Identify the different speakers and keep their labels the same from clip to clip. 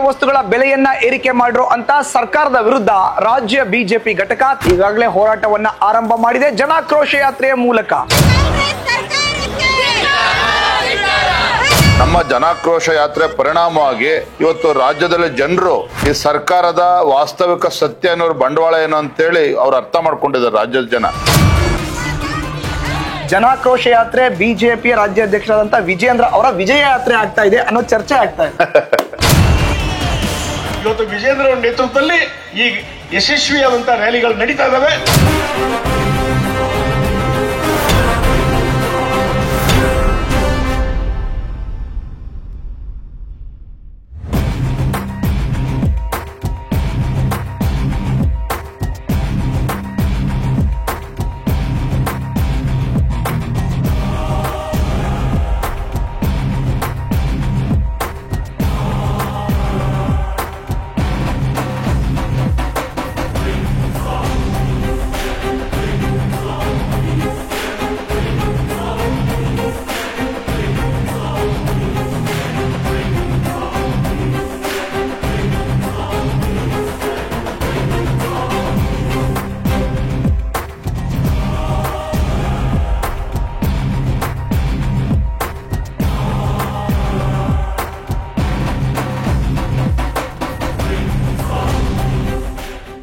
Speaker 1: ವಸ್ತುಗಳ ಬೆಲೆಯನ್ನ ಏರಿಕೆ ಮಾಡ್ರು ಅಂತ ಸರ್ಕಾರದ ವಿರುದ್ಧ ರಾಜ್ಯ ಬಿಜೆಪಿ ಘಟಕ ಈಗಾಗಲೇ ಹೋರಾಟವನ್ನ ಆರಂಭ ಮಾಡಿದೆ ಜನಾಕ್ರೋಶ ಯಾತ್ರೆಯ ಮೂಲಕ.
Speaker 2: ನಮ್ಮ ಜನಾಕ್ರೋಶ ಯಾತ್ರೆ ಪರಿಣಾಮವಾಗಿ ಇವತ್ತು ರಾಜ್ಯದಲ್ಲಿ ಜನರು ಈ ಸರ್ಕಾರದ ವಾಸ್ತವಿಕ ಸತ್ಯ ಅನ್ನೋರು ಬಂಡವಾಳ ಏನು ಅಂತೇಳಿ ಅವ್ರು ಅರ್ಥ ಮಾಡ್ಕೊಂಡಿದ್ದಾರೆ. ರಾಜ್ಯದ ಜನ
Speaker 1: ಜನಾಕ್ರೋಶ ಯಾತ್ರೆ ಬಿಜೆಪಿಯ ರಾಜ್ಯಾಧ್ಯಕ್ಷರಾದಂತ ವಿಜೇಂದ್ರ ಅವರ ವಿಜಯ ಯಾತ್ರೆ ಆಗ್ತಾ ಇದೆ ಅನ್ನೋ ಚರ್ಚೆ ಆಗ್ತಾ ಇದೆ.
Speaker 3: ಇವತ್ತು ವಿಜೇಂದ್ರ ಅವರ ನೇತೃತ್ವದಲ್ಲಿ ಈ ಯಶಸ್ವಿಯಾದಂತಹ ರ್ಯಾಲಿಗಳು ನಡೀತಾ ಇದ್ದಾವೆ.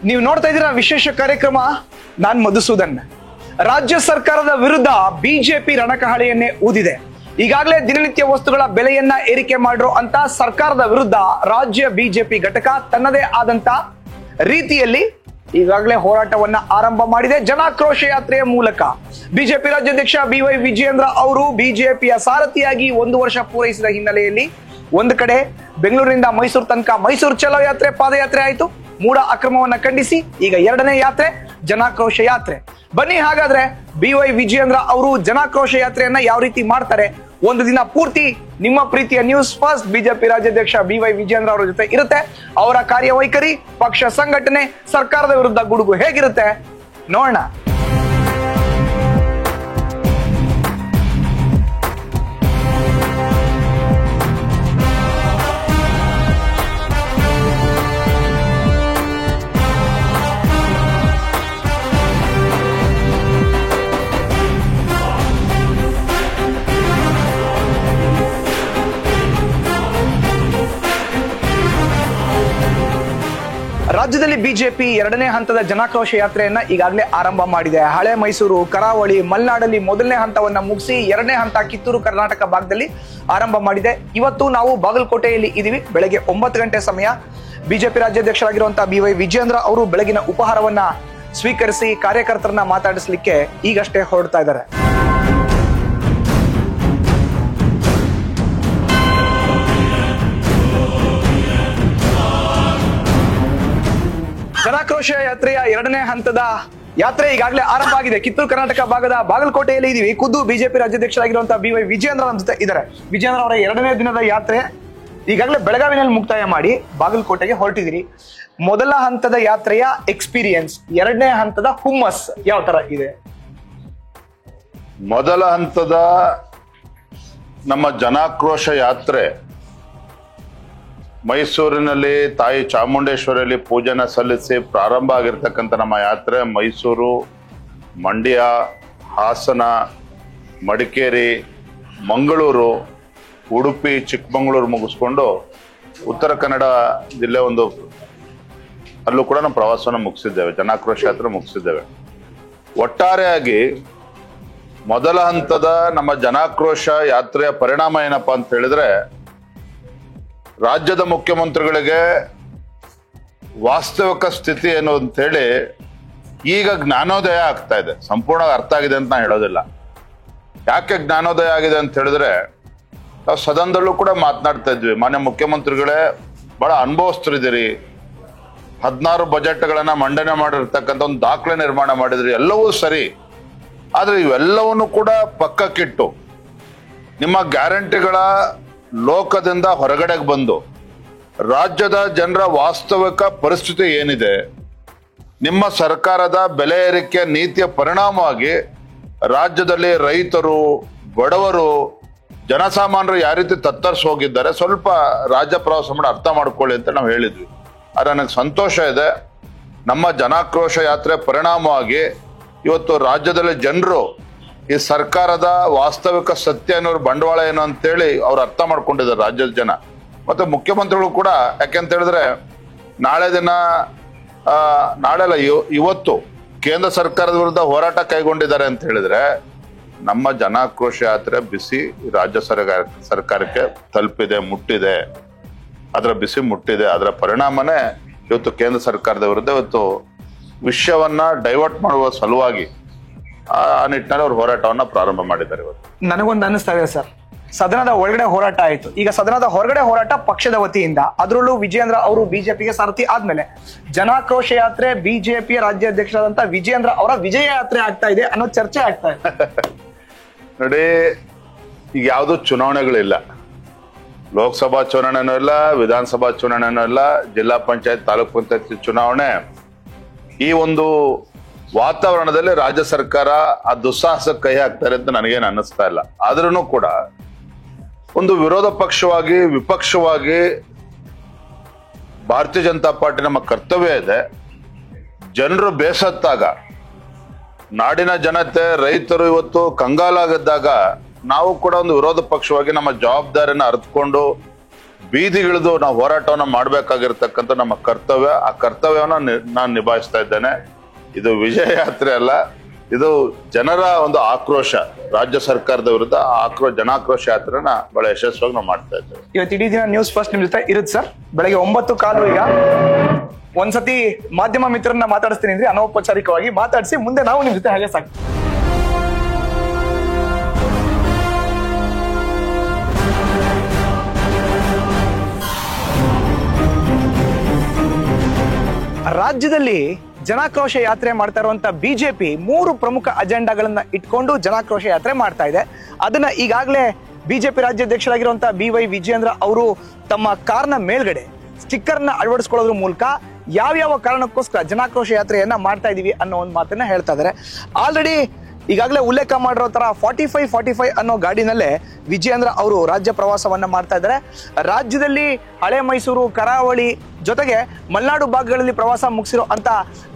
Speaker 1: ನೀವು ನೋಡ್ತಾ ಇದ್ದೀರಾ ವಿಶೇಷ ಕಾರ್ಯಕ್ರಮ. ನಾನ್ ಮಧುಸೂದನ್. ರಾಜ್ಯ ಸರ್ಕಾರದ ವಿರುದ್ಧ ಬಿಜೆಪಿ ರಣಕಹಳೆಯನ್ನೇ ಊದಿದೆ. ಈಗಾಗಲೇ ದಿನನಿತ್ಯ ವಸ್ತುಗಳ ಬೆಲೆಯನ್ನ ಏರಿಕೆ ಮಾಡ್ರು ಅಂತ ಸರ್ಕಾರದ ವಿರುದ್ಧ ರಾಜ್ಯ ಬಿಜೆಪಿ ಘಟಕ ತನ್ನದೇ ಆದಂತ ರೀತಿಯಲ್ಲಿ ಈಗಾಗಲೇ ಹೋರಾಟವನ್ನ ಆರಂಭ ಮಾಡಿದೆ ಜನಾಕ್ರೋಶ ಯಾತ್ರೆಯ ಮೂಲಕ. ಬಿಜೆಪಿ ರಾಜ್ಯಾಧ್ಯಕ್ಷ BY ವಿಜಯೇಂದ್ರ ಅವರು ಬಿಜೆಪಿಯ ಸಾರಥಿಯಾಗಿ 1 ವರ್ಷ ಪೂರೈಸಿದ ಹಿನ್ನೆಲೆಯಲ್ಲಿ ಒಂದು ಕಡೆ ಬೆಂಗಳೂರಿನಿಂದ ಮೈಸೂರು ತನಕ ಮೈಸೂರು ಚಲೋ ಯಾತ್ರೆ ಪಾದಯಾತ್ರೆ ಆಯಿತು. ಮೂಡ ಅಕ್ರಮವನ್ನ ಖಂಡಿಸಿ ಈಗ 2ನೇ ಯಾತ್ರೆ ಜನಾಕ್ರೋಶ ಯಾತ್ರೆ. ಬನ್ನಿ ಹಾಗಾದ್ರೆ BY ವಿಜಯೇಂದ್ರ ಅವರು ಜನಾಕ್ರೋಶ ಯಾತ್ರೆಯನ್ನ ಯಾವ ರೀತಿ ಮಾಡ್ತಾರೆ. ಒಂದು ದಿನ ಪೂರ್ತಿ ನಿಮ್ಮ ಪ್ರೀತಿಯ ನ್ಯೂಸ್ ಫಸ್ಟ್ ಬಿಜೆಪಿ ರಾಜ್ಯಾಧ್ಯಕ್ಷ BY ವಿಜಯೇಂದ್ರ ಅವರ ಜೊತೆ ಇರುತ್ತೆ. ಅವರ ಕಾರ್ಯವೈಖರಿ, ಪಕ್ಷ ಸಂಘಟನೆ, ಸರ್ಕಾರದ ವಿರುದ್ಧ ಗುಡುಗು ಹೇಗಿರುತ್ತೆ ನೋಡೋಣ. ರಾಜ್ಯದಲ್ಲಿ ಬಿಜೆಪಿ 2ನೇ ಹಂತದ ಜನಾಕ್ರೋಶ ಯಾತ್ರೆಯನ್ನ ಈಗಾಗಲೇ ಆರಂಭ ಮಾಡಿದೆ. ಹಳೆ ಮೈಸೂರು, ಕರಾವಳಿ, ಮಲೆನಾಡಲ್ಲಿ 1ನೇ ಹಂತವನ್ನ ಮುಗಿಸಿ 2ನೇ ಹಂತ ಕಿತ್ತೂರು ಕರ್ನಾಟಕ ಭಾಗದಲ್ಲಿ ಆರಂಭ ಮಾಡಿದೆ. ಇವತ್ತು ನಾವು ಬಾಗಲಕೋಟೆಯಲ್ಲಿ ಇದೀವಿ. ಬೆಳಗ್ಗೆ 9 ಗಂಟೆ ಸಮಯ. ಬಿಜೆಪಿ ರಾಜ್ಯಾಧ್ಯಕ್ಷರಾಗಿರುವಂತಹ BY ವಿಜಯೇಂದ್ರ ಅವರು ಬೆಳಗಿನ ಉಪಹಾರವನ್ನ ಸ್ವೀಕರಿಸಿ ಕಾರ್ಯಕರ್ತರನ್ನ ಮಾತಾಡಿಸ್ಲಿಕ್ಕೆ ಈಗಷ್ಟೇ ಹೊರಡ್ತಾ ಇದ್ದಾರೆ. ಜನಾಕ್ರೋಶ ಯಾತ್ರೆಯ 2ನೇ ಹಂತದ ಯಾತ್ರೆ ಈಗಾಗಲೇ ಆರಂಭ ಆಗಿದೆ. ಕಿತ್ತೂರು ಕರ್ನಾಟಕ ಭಾಗದ ಬಾಗಲಕೋಟೆಯಲ್ಲಿ ಇದೀವಿ. ಖುದ್ದು ಬಿಜೆಪಿ ರಾಜ್ಯಾಧ್ಯಕ್ಷರಾಗಿರುವಂತಹ BY ವಿಜಯೇಂದ್ರ ನಮ್ಮ ಜೊತೆ ಇದ್ದಾರೆ. ವಿಜಯೇಂದ್ರ ಅವರ 2ನೇ ದಿನದ ಯಾತ್ರೆ ಈಗಾಗಲೇ ಬೆಳಗಾವಿನಲ್ಲಿ ಮುಕ್ತಾಯ ಮಾಡಿ ಬಾಗಲಕೋಟೆಗೆ ಹೊರಟಿದ್ದೀರಿ. ಮೊದಲ ಹಂತದ ಯಾತ್ರೆಯ ಎಕ್ಸ್ಪೀರಿಯನ್ಸ್, 2ನೇ ಹಂತದ ಹುಮ್ಮಸ್ ಯಾವ ತರ ಇದೆ?
Speaker 2: ಮೊದಲ ಹಂತದ ನಮ್ಮ ಜನಾಕ್ರೋಶ ಯಾತ್ರೆ ಮೈಸೂರಿನಲ್ಲಿ ತಾಯಿ ಚಾಮುಂಡೇಶ್ವರಿಯಲ್ಲಿ ಪೂಜೆನ ಸಲ್ಲಿಸಿ ಪ್ರಾರಂಭ ಆಗಿರ್ತಕ್ಕಂಥ ನಮ್ಮ ಯಾತ್ರೆ ಮೈಸೂರು, ಮಂಡ್ಯ, ಹಾಸನ, ಮಡಿಕೇರಿ, ಮಂಗಳೂರು, ಉಡುಪಿ, ಚಿಕ್ಕಮಗಳೂರು ಮುಗಿಸ್ಕೊಂಡು ಉತ್ತರ ಕನ್ನಡ ಜಿಲ್ಲೆ ಅಲ್ಲೂ ಕೂಡ ನಾವು ಪ್ರವಾಸವನ್ನು ಮುಗಿಸಿದ್ದೇವೆ, ಜನಾಕ್ರೋಶ ಯಾತ್ರೆ ಮುಗಿಸಿದ್ದೇವೆ. ಒಟ್ಟಾರೆಯಾಗಿ ಮೊದಲ ಹಂತದ ನಮ್ಮ ಜನಾಕ್ರೋಶ ಯಾತ್ರೆಯ ಪರಿಣಾಮ ಏನಪ್ಪಾ ಅಂತ ಹೇಳಿದ್ರೆ, ರಾಜ್ಯದ ಮುಖ್ಯಮಂತ್ರಿಗಳಿಗೆ ವಾಸ್ತವಿಕ ಸ್ಥಿತಿ ಏನು ಅಂತ ಹೇಳಿ ಈಗ ಜ್ಞಾನೋದಯ ಆಗ್ತಾ ಇದೆ. ಸಂಪೂರ್ಣ ಅರ್ಥ ಆಗಿದೆ ಅಂತ ನಾ ಹೇಳೋದಿಲ್ಲ. ಯಾಕೆ ಜ್ಞಾನೋದಯ ಆಗಿದೆ ಅಂತ ಹೇಳಿದ್ರೆ, ನಾವು ಸದನದಲ್ಲೂ ಕೂಡ ಮಾತನಾಡ್ತಾ ಇದ್ವಿ, ಮಾನ್ಯ ಮುಖ್ಯಮಂತ್ರಿಗಳೇ ಬಹಳ ಅನುಭವಿಸ್ತಿದ್ದೀರಿ, 16 ಬಜೆಟ್ಗಳನ್ನ ಮಂಡನೆ ಮಾಡಿರ್ತಕ್ಕಂಥ ಒಂದು ದಾಖಲೆ ನಿರ್ಮಾಣ ಮಾಡಿದ್ರಿ, ಎಲ್ಲವೂ ಸರಿ. ಆದ್ರೆ ಇವೆಲ್ಲವನ್ನು ಕೂಡ ಪಕ್ಕಕ್ಕಿಟ್ಟು ನಿಮ್ಮ ಗ್ಯಾರಂಟಿಗಳ ಲೋಕದಿಂದ ಹೊರಗಡೆಗೆ ಬಂದು ರಾಜ್ಯದ ಜನರ ವಾಸ್ತವಿಕ ಪರಿಸ್ಥಿತಿ ಏನಿದೆ, ನಿಮ್ಮ ಸರ್ಕಾರದ ಬೆಲೆ ಏರಿಕೆ ನೀತಿಯ ಪರಿಣಾಮವಾಗಿ ರಾಜ್ಯದಲ್ಲಿ ರೈತರು, ಬಡವರು, ಜನಸಾಮಾನ್ಯರು ಯಾವ ರೀತಿ ತತ್ತರಿಸಿ ಹೋಗಿದ್ದಾರೆ ಸ್ವಲ್ಪ ರಾಜ್ಯ ಪ್ರವಾಸ ಮಾಡಿ ಅರ್ಥ ಮಾಡ್ಕೊಳ್ಳಿ ಅಂತ ನಾವು ಹೇಳಿದ್ವಿ. ಆದ್ರೆ ನನಗೆ ಸಂತೋಷ ಇದೆ, ನಮ್ಮ ಜನಾಕ್ರೋಶ ಯಾತ್ರೆ ಪರಿಣಾಮವಾಗಿ ಇವತ್ತು ರಾಜ್ಯದಲ್ಲಿ ಜನರು ಈ ಸರ್ಕಾರದ ವಾಸ್ತವಿಕ ಸತ್ಯ ಅನ್ನೋರು ಬಂಡವಾಳ ಏನು ಅಂತೇಳಿ ಅವ್ರು ಅರ್ಥ ಮಾಡ್ಕೊಂಡಿದ್ದಾರೆ ರಾಜ್ಯದ ಜನ. ಮತ್ತೆ ಮುಖ್ಯಮಂತ್ರಿಗಳು ಕೂಡ, ಯಾಕೆಂತ ಹೇಳಿದ್ರೆ ನಾಳೆ ದಿನ ಇವತ್ತು ಕೇಂದ್ರ ಸರ್ಕಾರದ ವಿರುದ್ಧ ಹೋರಾಟ ಕೈಗೊಂಡಿದ್ದಾರೆ ಅಂತ ಹೇಳಿದ್ರೆ ನಮ್ಮ ಜನಾಕ್ರೋಶ ಯಾತ್ರೆ ಬಿಸಿ ರಾಜ್ಯ ಸರ್ಕಾರಕ್ಕೆ ತಲುಪಿದೆ, ಮುಟ್ಟಿದೆ, ಅದರ ಬಿಸಿ ಮುಟ್ಟಿದೆ. ಅದರ ಪರಿಣಾಮನೇ ಇವತ್ತು ಕೇಂದ್ರ ಸರ್ಕಾರದ ವಿರುದ್ಧ ಇವತ್ತು ವಿಷಯವನ್ನ ಡೈವರ್ಟ್ ಮಾಡುವ ಸಲುವಾಗಿ ಆ ನಿಟ್ಟಿನಲ್ಲಿ ಅವರು ಹೋರಾಟವನ್ನ ಪ್ರಾರಂಭ ಮಾಡಿದ್ದಾರೆ. ಇವತ್ತು
Speaker 1: ನನಗೊಂದು ಅನಿಸ್ತಾ ಇದೆ ಸರ್, ಸದನದ ಒಳಗಡೆ ಹೋರಾಟ ಆಯ್ತು, ಈಗ ಸದನದ ಹೊರಗಡೆ ಹೋರಾಟ ಪಕ್ಷದ ವತಿಯಿಂದ, ಅದರಲ್ಲೂ ವಿಜಯೇಂದ್ರ ಅವರು ಬಿಜೆಪಿಗೆ ಸಾರಥಿ ಆದ್ಮೇಲೆ ಜನಾಕ್ರೋಶ ಯಾತ್ರೆ ಬಿಜೆಪಿಯ ರಾಜ್ಯಾಧ್ಯಕ್ಷರಾದಂತ ವಿಜಯೇಂದ್ರ ಅವರ ವಿಜಯ ಯಾತ್ರೆ ಆಗ್ತಾ ಇದೆ ಅನ್ನೋ ಚರ್ಚೆ ಆಗ್ತಾ ಇದೆ.
Speaker 2: ನೋಡಿ, ಈಗ ಯಾವುದು ಚುನಾವಣೆಗಳಿಲ್ಲ, ಲೋಕಸಭಾ ಚುನಾವಣೆನೂ ಇಲ್ಲ, ವಿಧಾನಸಭಾ ಚುನಾವಣೆನೂ ಇಲ್ಲ, ಜಿಲ್ಲಾ ಪಂಚಾಯತ್ ತಾಲೂಕ್ ಪಂಚಾಯತ್ ಚುನಾವಣೆ. ಈ ಒಂದು ವಾತಾವರಣದಲ್ಲಿ ರಾಜ್ಯ ಸರ್ಕಾರ ಆ ದುಸ್ಸಾಹಸಕ್ಕೆ ಕೈ ಹಾಕ್ತಾರೆ ಅಂತ ನನಗೇನು ಅನ್ನಿಸ್ತಾ ಇಲ್ಲ. ಆದ್ರೂ ಕೂಡ ಒಂದು ವಿರೋಧ ಪಕ್ಷವಾಗಿ, ವಿಪಕ್ಷವಾಗಿ ಭಾರತೀಯ ಜನತಾ ಪಾರ್ಟಿ ನಮ್ಮ ಕರ್ತವ್ಯ ಇದೆ. ಜನರು ಬೇಸತ್ತಾಗ, ನಾಡಿನ ಜನತೆ, ರೈತರು ಇವತ್ತು ಕಂಗಾಲಾಗದ್ದಾಗ ನಾವು ಕೂಡ ಒಂದು ವಿರೋಧ ಪಕ್ಷವಾಗಿ ನಮ್ಮ ಜವಾಬ್ದಾರಿನ ಅರ್ಥಕೊಂಡು ಬೀದಿಗಿಳಿದು ನಾವು ಹೋರಾಟವನ್ನ ಮಾಡ್ಬೇಕಾಗಿರ್ತಕ್ಕಂಥ ನಮ್ಮ ಕರ್ತವ್ಯ. ಆ ಕರ್ತವ್ಯವನ್ನ ನಾನು ನಿಭಾಯಿಸ್ತಾ ಇದ್ದೇನೆ. ಇದು ವಿಜಯ ಯಾತ್ರೆ ಅಲ್ಲ, ಇದು ಜನರ ಒಂದು ಆಕ್ರೋಶ, ರಾಜ್ಯ ಸರ್ಕಾರದ ವಿರುದ್ಧ ಜನಾಕ್ರೋಶ ಯಾತ್ರೆನ ಬಹಳ ಯಶಸ್ವಿಯಾಗಿ ನಾವು ಮಾಡ್ತಾ ಇದ್ದೇವೆ.
Speaker 1: ಇವತ್ತು ಇಡೀ ದಿನ ನ್ಯೂಸ್ ಫಸ್ಟ್ ನಿಮ್ ಜೊತೆ ಇರುತ್ತೆ ಸರ್. ಬೆಳಗ್ಗೆ 9:15 ಈಗ ಒಂದ್ಸತಿ ಮಾಧ್ಯಮ ಮಿತ್ರರನ್ನ ಮಾತಾಡಿಸ್ತೀನಿ ಅಂದ್ರೆ ಅನೌಪಚಾರಿಕವಾಗಿ ಮಾತಾಡಿಸಿ ಮುಂದೆ ನಾವು ನಿಮ್ ಜೊತೆ ಹಾಗೆ ಸಾಕ್ತೀವಿ. ರಾಜ್ಯದಲ್ಲಿ ಜನಾಕ್ರೋಶ ಯಾತ್ರೆ ಮಾಡ್ತಾ ಇರುವಂತ ಬಿಜೆಪಿ 3 ಪ್ರಮುಖ ಅಜೆಂಡಾಗಳನ್ನ ಇಟ್ಕೊಂಡು ಜನಾಕ್ರೋಶ ಯಾತ್ರೆ ಮಾಡ್ತಾ ಇದೆ. ಅದನ್ನ ಈಗಾಗಲೇ ಬಿಜೆಪಿ ರಾಜ್ಯಾಧ್ಯಕ್ಷರಾಗಿರುವಂತಹ BY ವಿಜಯೇಂದ್ರ ಅವರು ತಮ್ಮ ಕಾರ್ನ ಮೇಲ್ಗಡೆ ಸ್ಟಿಕ್ಕರ್ ನ ಅಳವಡಿಸ್ಕೊಳ್ಳೋದ್ರ ಮೂಲಕ ಯಾವ್ಯಾವ ಕಾರಣಕ್ಕೋಸ್ಕರ ಜನಾಕ್ರೋಶ ಯಾತ್ರೆಯನ್ನ ಮಾಡ್ತಾ ಇದೀವಿ ಅನ್ನೋ ಒಂದು ಮಾತನ್ನ ಹೇಳ್ತಾ ಇದ್ದಾರೆ. ಆಲ್ರೆಡಿ ಈಗಾಗಲೇ ಉಲ್ಲೇಖ ಮಾಡಿರೋ ತರ 45 ಅನ್ನೋ ಗಾಡಿನಲ್ಲೇ ವಿಜಯೇಂದ್ರ ಅವರು ರಾಜ್ಯ ಪ್ರವಾಸವನ್ನ ಮಾಡ್ತಾ ಇದ್ದಾರೆ. ರಾಜ್ಯದಲ್ಲಿ ಹಳೆ ಮೈಸೂರು, ಕರಾವಳಿ ಜೊತೆಗೆ ಮಲೆನಾಡು ಭಾಗಗಳಲ್ಲಿ ಪ್ರವಾಸ ಮುಗಿಸಿರೋ ಅಂತ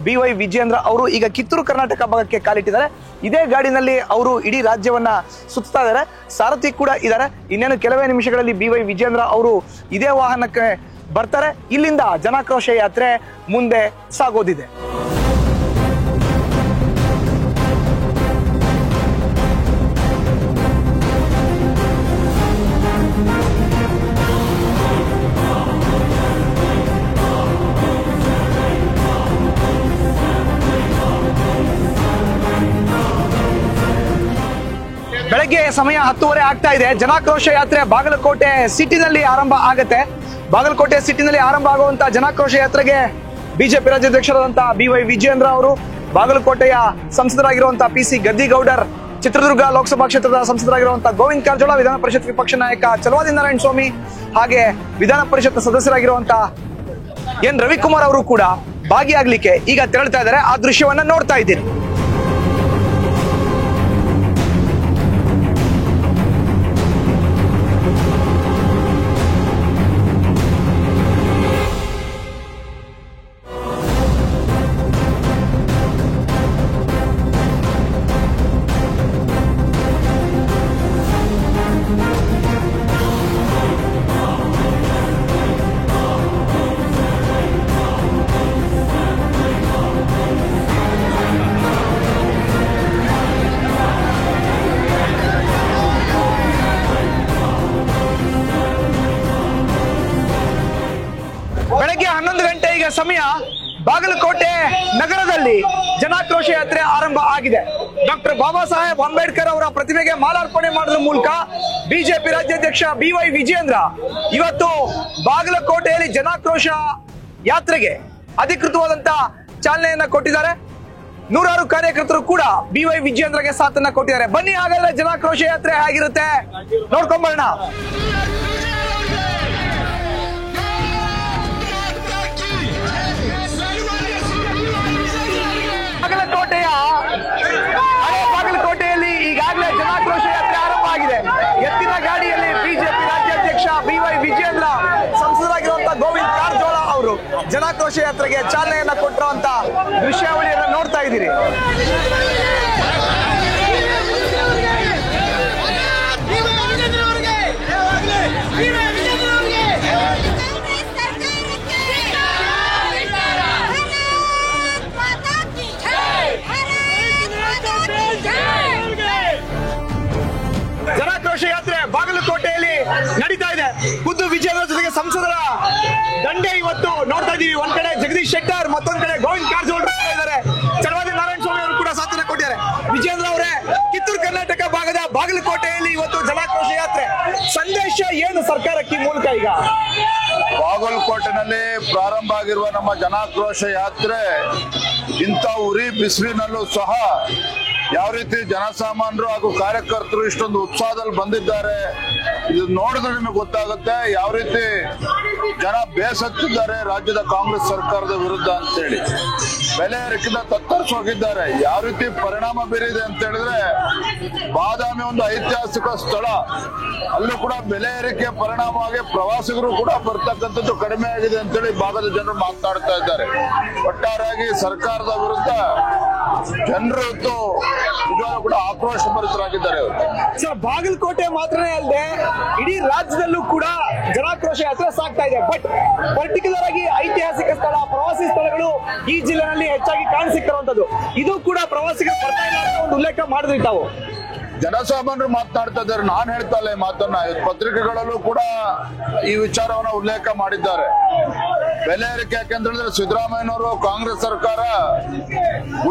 Speaker 1: BY ವಿಜಯೇಂದ್ರ ಅವರು ಈಗ ಕಿತ್ತೂರು ಕರ್ನಾಟಕ ಭಾಗಕ್ಕೆ ಕಾಲಿಟ್ಟಿದ್ದಾರೆ. ಇದೇ ಗಾಡಿನಲ್ಲಿ ಅವರು ಇಡೀ ರಾಜ್ಯವನ್ನ ಸುತ್ತಾ ಇದ್ದಾರೆ. ಸಾರಥಿ ಕೂಡ ಇದ್ದಾರೆ. ಇನ್ನೇನು ಕೆಲವೇ ನಿಮಿಷಗಳಲ್ಲಿ BY ವಿಜಯೇಂದ್ರ ಅವರು ಇದೇ ವಾಹನಕ್ಕೆ ಬರ್ತಾರೆ. ಇಲ್ಲಿಂದ ಜನಾಕ್ರೋಶ ಯಾತ್ರೆ ಮುಂದೆ ಸಾಗೋದಿದೆ. ಬೆಳಗ್ಗೆ ಸಮಯ 10:30 ಆಗ್ತಾ ಇದೆ. ಜನಾಕ್ರೋಶ ಯಾತ್ರೆ ಬಾಗಲಕೋಟೆ ಸಿಟಿನಲ್ಲಿ ಆರಂಭ ಆಗುತ್ತೆ. ಬಾಗಲಕೋಟೆ ಸಿಟಿನಲ್ಲಿ ಆರಂಭ ಆಗುವಂತಹ ಜನಾಕ್ರೋಶ ಯಾತ್ರೆಗೆ ಬಿಜೆಪಿ ರಾಜ್ಯಾಧ್ಯಕ್ಷರಾದಂತಹ BY ವಿಜಯೇಂದ್ರ ಅವರು, ಬಾಗಲಕೋಟೆಯ ಸಂಸದರಾಗಿರುವಂತಹ PC ಗದ್ದಿಗೌಡರ್, ಚಿತ್ರದುರ್ಗ ಲೋಕಸಭಾ ಕ್ಷೇತ್ರದ ಸಂಸದರಾಗಿರುವಂತಹ ಗೋವಿಂದ ಕಾರಜೋಳ, ವಿಧಾನ ಪರಿಷತ್ ವಿಪಕ್ಷ ನಾಯಕ ಚಲವಾದಿ ನಾರಾಯಣ ಸ್ವಾಮಿ, ಹಾಗೆ ವಿಧಾನ ಪರಿಷತ್ ಸದಸ್ಯರಾಗಿರುವಂತಹ N ರವಿಕುಮಾರ್ ಅವರು ಕೂಡ ಭಾಗಿಯಾಗ್ಲಿಕ್ಕೆ ಈಗ ತೆರಳ್ತಾ ಇದ್ದಾರೆ. ಆ ದೃಶ್ಯವನ್ನ ನೋಡ್ತಾ ಇದ್ದೀರಿ. ಬೆಳಗ್ಗೆ 11 ಗಂಟೆ ಈಗ ಸಮಯ. ಬಾಗಲಕೋಟೆ ನಗರದಲ್ಲಿ ಜನಾಕ್ರೋಶ ಯಾತ್ರೆ ಆರಂಭ ಆಗಿದೆ. ಡಾಕ್ಟರ್ ಬಾಬಾ ಸಾಹೇಬ್ ಅಂಬೇಡ್ಕರ್ ಅವರ ಪ್ರತಿಮೆಗೆ ಮಾಲಾರ್ಪಣೆ ಮಾಡೋದ್ರ ಮೂಲಕ ಬಿಜೆಪಿ ರಾಜ್ಯಾಧ್ಯಕ್ಷ BY ವಿಜಯೇಂದ್ರ ಇವತ್ತು ಬಾಗಲಕೋಟೆಯಲ್ಲಿ ಜನಾಕ್ರೋಶ ಯಾತ್ರೆಗೆ ಅಧಿಕೃತವಾದಂತ ಚಾಲನೆಯನ್ನ ಕೊಟ್ಟಿದ್ದಾರೆ. ನೂರಾರು ಕಾರ್ಯಕರ್ತರು ಕೂಡ BY ವಿಜಯೇಂದ್ರಗೆ ಸಾಥನ್ನ ಕೊಟ್ಟಿದ್ದಾರೆ. ಬನ್ನಿ ಹಾಗಾದ್ರೆ ಜನಾಕ್ರೋಶ ಯಾತ್ರೆ ಆಗಿರುತ್ತೆ ನೋಡ್ಕೊಂಬರೋಣ. ಬಾಗಲಕೋಟೆಯಲ್ಲಿ ಈಗಾಗಲೇ ಜನಾಕ್ರೋಶ ಯಾತ್ರೆ ಆರಂಭ ಆಗಿದೆ. ಎತ್ತಿನ ಗಾಡಿ ಜನಾಕ್ರೋಶ ಯಾತ್ರೆಗೆ ಚಾಲನೆಯನ್ನ ಕೊಟ್ಟಿರುವಂತ ದೃಶ್ಯಾವಳಿಯನ್ನ ನೋಡ್ತಾ ಇದ್ದೀರಿ. ಜನಾಕ್ರೋಶ ಯಾತ್ರೆ ಬಾಗಲಕೋಟೆಯಲ್ಲಿ ನಡೀತಾ ಇದೆ. ಖುದ್ದು ವಿಜೇಂದ್ರ ಜೊತೆಗೆ ಸಂಸದರ ದಂಡೆ ಇವತ್ತು ನೋಡ್ತಾ ಇದೀವಿ. ಒಂದ್ ಕಡೆ ಜಗದೀಶ್ ಶೆಟ್ಟರ್, ಮತ್ತೊಂದ್ ಕಡೆ ಗೋವಿಂದ ಕಾರಜೋಳ ಇದ್ದಾರೆ. ಚಲವಾದಿ ನಾರಾಯಣ ಸ್ವಾಮಿ ಅವರು ಕೂಡ ಸಾಥನ್ನ ಕೊಟ್ಟಿದ್ದಾರೆ. ವಿಜೇಂದ್ರ ಅವರೇ, ಕಿತ್ತೂರು ಕರ್ನಾಟಕ ಭಾಗದ ಬಾಗಲಕೋಟೆಯಲ್ಲಿ ಇವತ್ತು ಜನಾಕ್ರೋಶ ಯಾತ್ರೆ ಸಂದೇಶ ಏನು ಸರ್ಕಾರಕ್ಕೆ ಮೂಲಕ? ಈಗ
Speaker 2: ಬಾಗಲಕೋಟೆನಲ್ಲಿ ಪ್ರಾರಂಭ ಆಗಿರುವ ನಮ್ಮ ಜನಾಕ್ರೋಶ ಯಾತ್ರೆ ಇಂಥ ಉರಿ ಬಿಸಿಲಿನಲ್ಲೂ ಸಹ ಯಾವ ರೀತಿ ಜನಸಾಮಾನ್ಯರು ಹಾಗೂ ಕಾರ್ಯಕರ್ತರು ಇಷ್ಟೊಂದು ಉತ್ಸಾಹದಲ್ಲಿ ಬಂದಿದ್ದಾರೆ, ಇದು ನೋಡಿದ್ರೆ ನಿಮಗೆ ಗೊತ್ತಾಗುತ್ತೆ ಯಾವ ರೀತಿ ಜನ ಬೇಸತ್ತಿದ್ದಾರೆ ರಾಜ್ಯದ ಕಾಂಗ್ರೆಸ್ ಸರ್ಕಾರದ ವಿರುದ್ಧ ಅಂತೇಳಿ. ಬೆಲೆ ಏರಿಕೆಯಿಂದ ತತ್ತರಿಸಿ ಹೋಗಿದ್ದಾರೆ. ಯಾವ ರೀತಿ ಪರಿಣಾಮ ಬೀರಿದೆ ಅಂತ ಹೇಳಿದ್ರೆ, ಬಾದಾಮಿ ಒಂದು ಐತಿಹಾಸಿಕ ಸ್ಥಳ, ಅಲ್ಲೂ ಕೂಡ ಬೆಲೆ ಏರಿಕೆ ಪರಿಣಾಮವಾಗಿ ಪ್ರವಾಸಿಗರು ಕೂಡ ಬರ್ತಕ್ಕಂಥದ್ದು ಕಡಿಮೆ ಆಗಿದೆ ಅಂತೇಳಿ ಭಾಗದ ಜನರು ಮಾತನಾಡ್ತಾ ಇದ್ದಾರೆ. ಒಟ್ಟಾರೆಯಾಗಿ ಸರ್ಕಾರದ ವಿರುದ್ಧ ಜನರು ಇವತ್ತು ನಿಜವಾಗ್ಲೂ ಕೂಡ ಆಕ್ರೋಶ ಭರಿತರಾಗಿದ್ದಾರೆ.
Speaker 1: ಸರ್, ಬಾಗಲಕೋಟೆ ಮಾತ್ರನೇ ಅಲ್ಲದೆ ಇಡೀ ರಾಜ್ಯದಲ್ಲೂ ಕೂಡ ಜನಾಕ್ರೋಶ ಯಾತ್ರೆ ಸಾಗ್ತಾ ಇದೆ. ಬಟ್ ಪರ್ಟಿಕ್ಯುಲರ್ ಆಗಿ ಐತಿಹಾಸಿಕ ಸ್ಥಳ, ಪ್ರವಾಸಿ ಸ್ಥಳಗಳು ಈ ಜಿಲ್ಲೆನಲ್ಲಿ ಹೆಚ್ಚಾಗಿ ಕಾಣಸಿಕ್ಕಿರುವಂತದ್ದು. ಇದು ಕೂಡ ಪ್ರವಾಸಿಗರು ಬರ್ತಾ ಇಲ್ಲ ಅಂತ ಒಂದು ಉಲ್ಲೇಖ ಮಾಡಿದ್ರಿ ತಾವು.
Speaker 2: ಜನಸಾಮಾನ್ಯರು ಮಾತನಾಡ್ತಾ ಇದ್ದಾರೆ, ನಾನು ಹೇಳ್ತಾ ಇಲ್ಲ ಈ ಮಾತನ್ನ. ಪತ್ರಿಕೆಗಳಲ್ಲೂ ಕೂಡ ಈ ವಿಚಾರವನ್ನ ಉಲ್ಲೇಖ ಮಾಡಿದ್ದಾರೆ. ಬೆಲೆ ಏರಿಕೆ ಯಾಕೆಂತ ಹೇಳಿದ್ರೆ, ಸಿದ್ದರಾಮಯ್ಯನವರು ಕಾಂಗ್ರೆಸ್ ಸರ್ಕಾರ